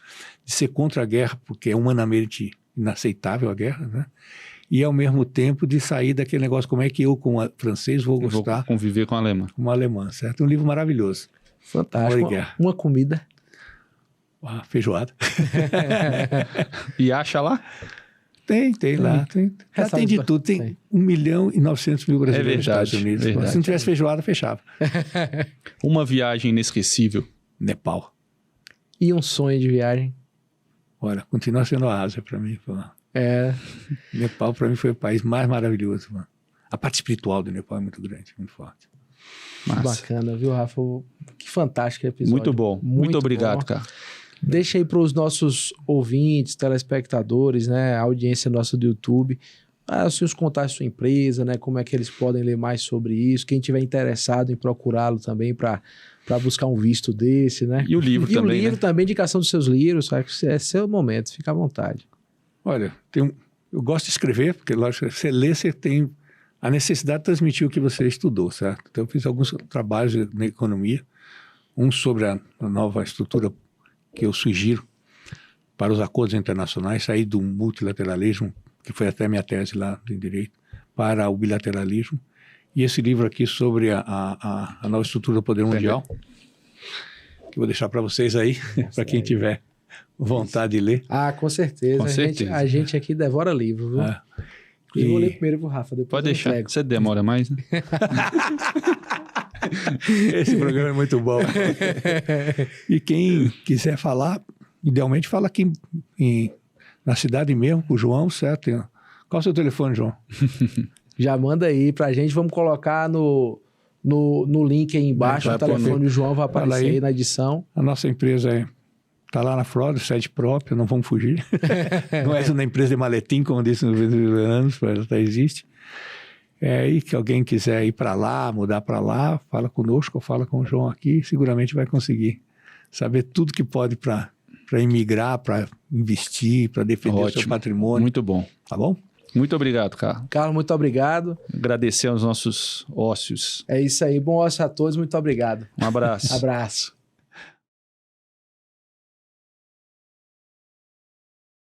Speaker 3: de ser contra a guerra, porque é humanamente inaceitável a guerra, né? E ao mesmo tempo de sair daquele negócio, como é que eu, como francês, vou gostar...
Speaker 2: Vou conviver com a alemã.
Speaker 3: Com uma alemã, certo? Um livro maravilhoso.
Speaker 1: Fantástico. Uma comida.
Speaker 3: Feijoada.
Speaker 2: E acha lá?
Speaker 3: Tem lá. Já tem de tudo. Tem 1.900.000 brasileiros nos Estados Unidos. Se não tivesse feijoada, fechava.
Speaker 2: Uma viagem inesquecível.
Speaker 3: Nepal.
Speaker 1: E um sonho de viagem?
Speaker 3: Olha, continua sendo a Ásia para mim. Nepal para mim foi o país mais maravilhoso. Mano. A parte espiritual do Nepal é muito grande, muito forte.
Speaker 1: Massa. Bacana, viu, Rafa? Que fantástico episódio.
Speaker 2: Muito bom. Muito obrigado, cara.
Speaker 1: Deixa aí para os nossos ouvintes, telespectadores, né, a audiência nossa do YouTube, assim, os contatos da sua empresa, né, como é que eles podem ler mais sobre isso, quem tiver interessado em procurá-lo também para buscar um visto desse, né?
Speaker 2: E o livro também,
Speaker 1: o livro também, indicação dos seus livros, sabe? É seu momento, fica à vontade.
Speaker 3: Olha, eu gosto de escrever, porque lógico, você lê, você tem a necessidade de transmitir o que você estudou, certo? Então eu fiz alguns trabalhos na economia, um sobre a nova estrutura que eu sugiro para os acordos internacionais, sair do multilateralismo, que foi até a minha tese lá em Direito, para o bilateralismo. E esse livro aqui sobre a nova estrutura do poder mundial, que eu vou deixar para vocês aí, para quem tiver vontade de ler.
Speaker 1: Ah, com certeza. A gente aqui devora livro, viu? Eu vou ler primeiro pro Rafa, depois
Speaker 2: pode deixar, você demora mais, né?
Speaker 3: Esse programa é muito bom. E quem quiser falar, idealmente fala aqui na cidade mesmo, com o João, certo? Qual é o seu telefone, João?
Speaker 1: Já manda aí pra gente, vamos colocar no link aí embaixo, o telefone do João vai aparecer aí na edição.
Speaker 3: A nossa empresa está lá na Flórida, sede própria, não vamos fugir. Não é uma empresa de maletim, como disse nos venezuelanos, mas ela existe. E que alguém quiser ir para lá, mudar para lá, fala conosco ou fala com o João aqui, seguramente vai conseguir saber tudo que pode para imigrar, para investir, para defender o seu patrimônio.
Speaker 2: Muito bom.
Speaker 3: Tá bom?
Speaker 2: Muito obrigado, Carlos.
Speaker 1: Carlos, muito obrigado.
Speaker 2: Agradecer aos nossos ócios.
Speaker 1: É isso aí. Bom ócio a todos. Muito obrigado.
Speaker 2: Um abraço.
Speaker 1: Abraço.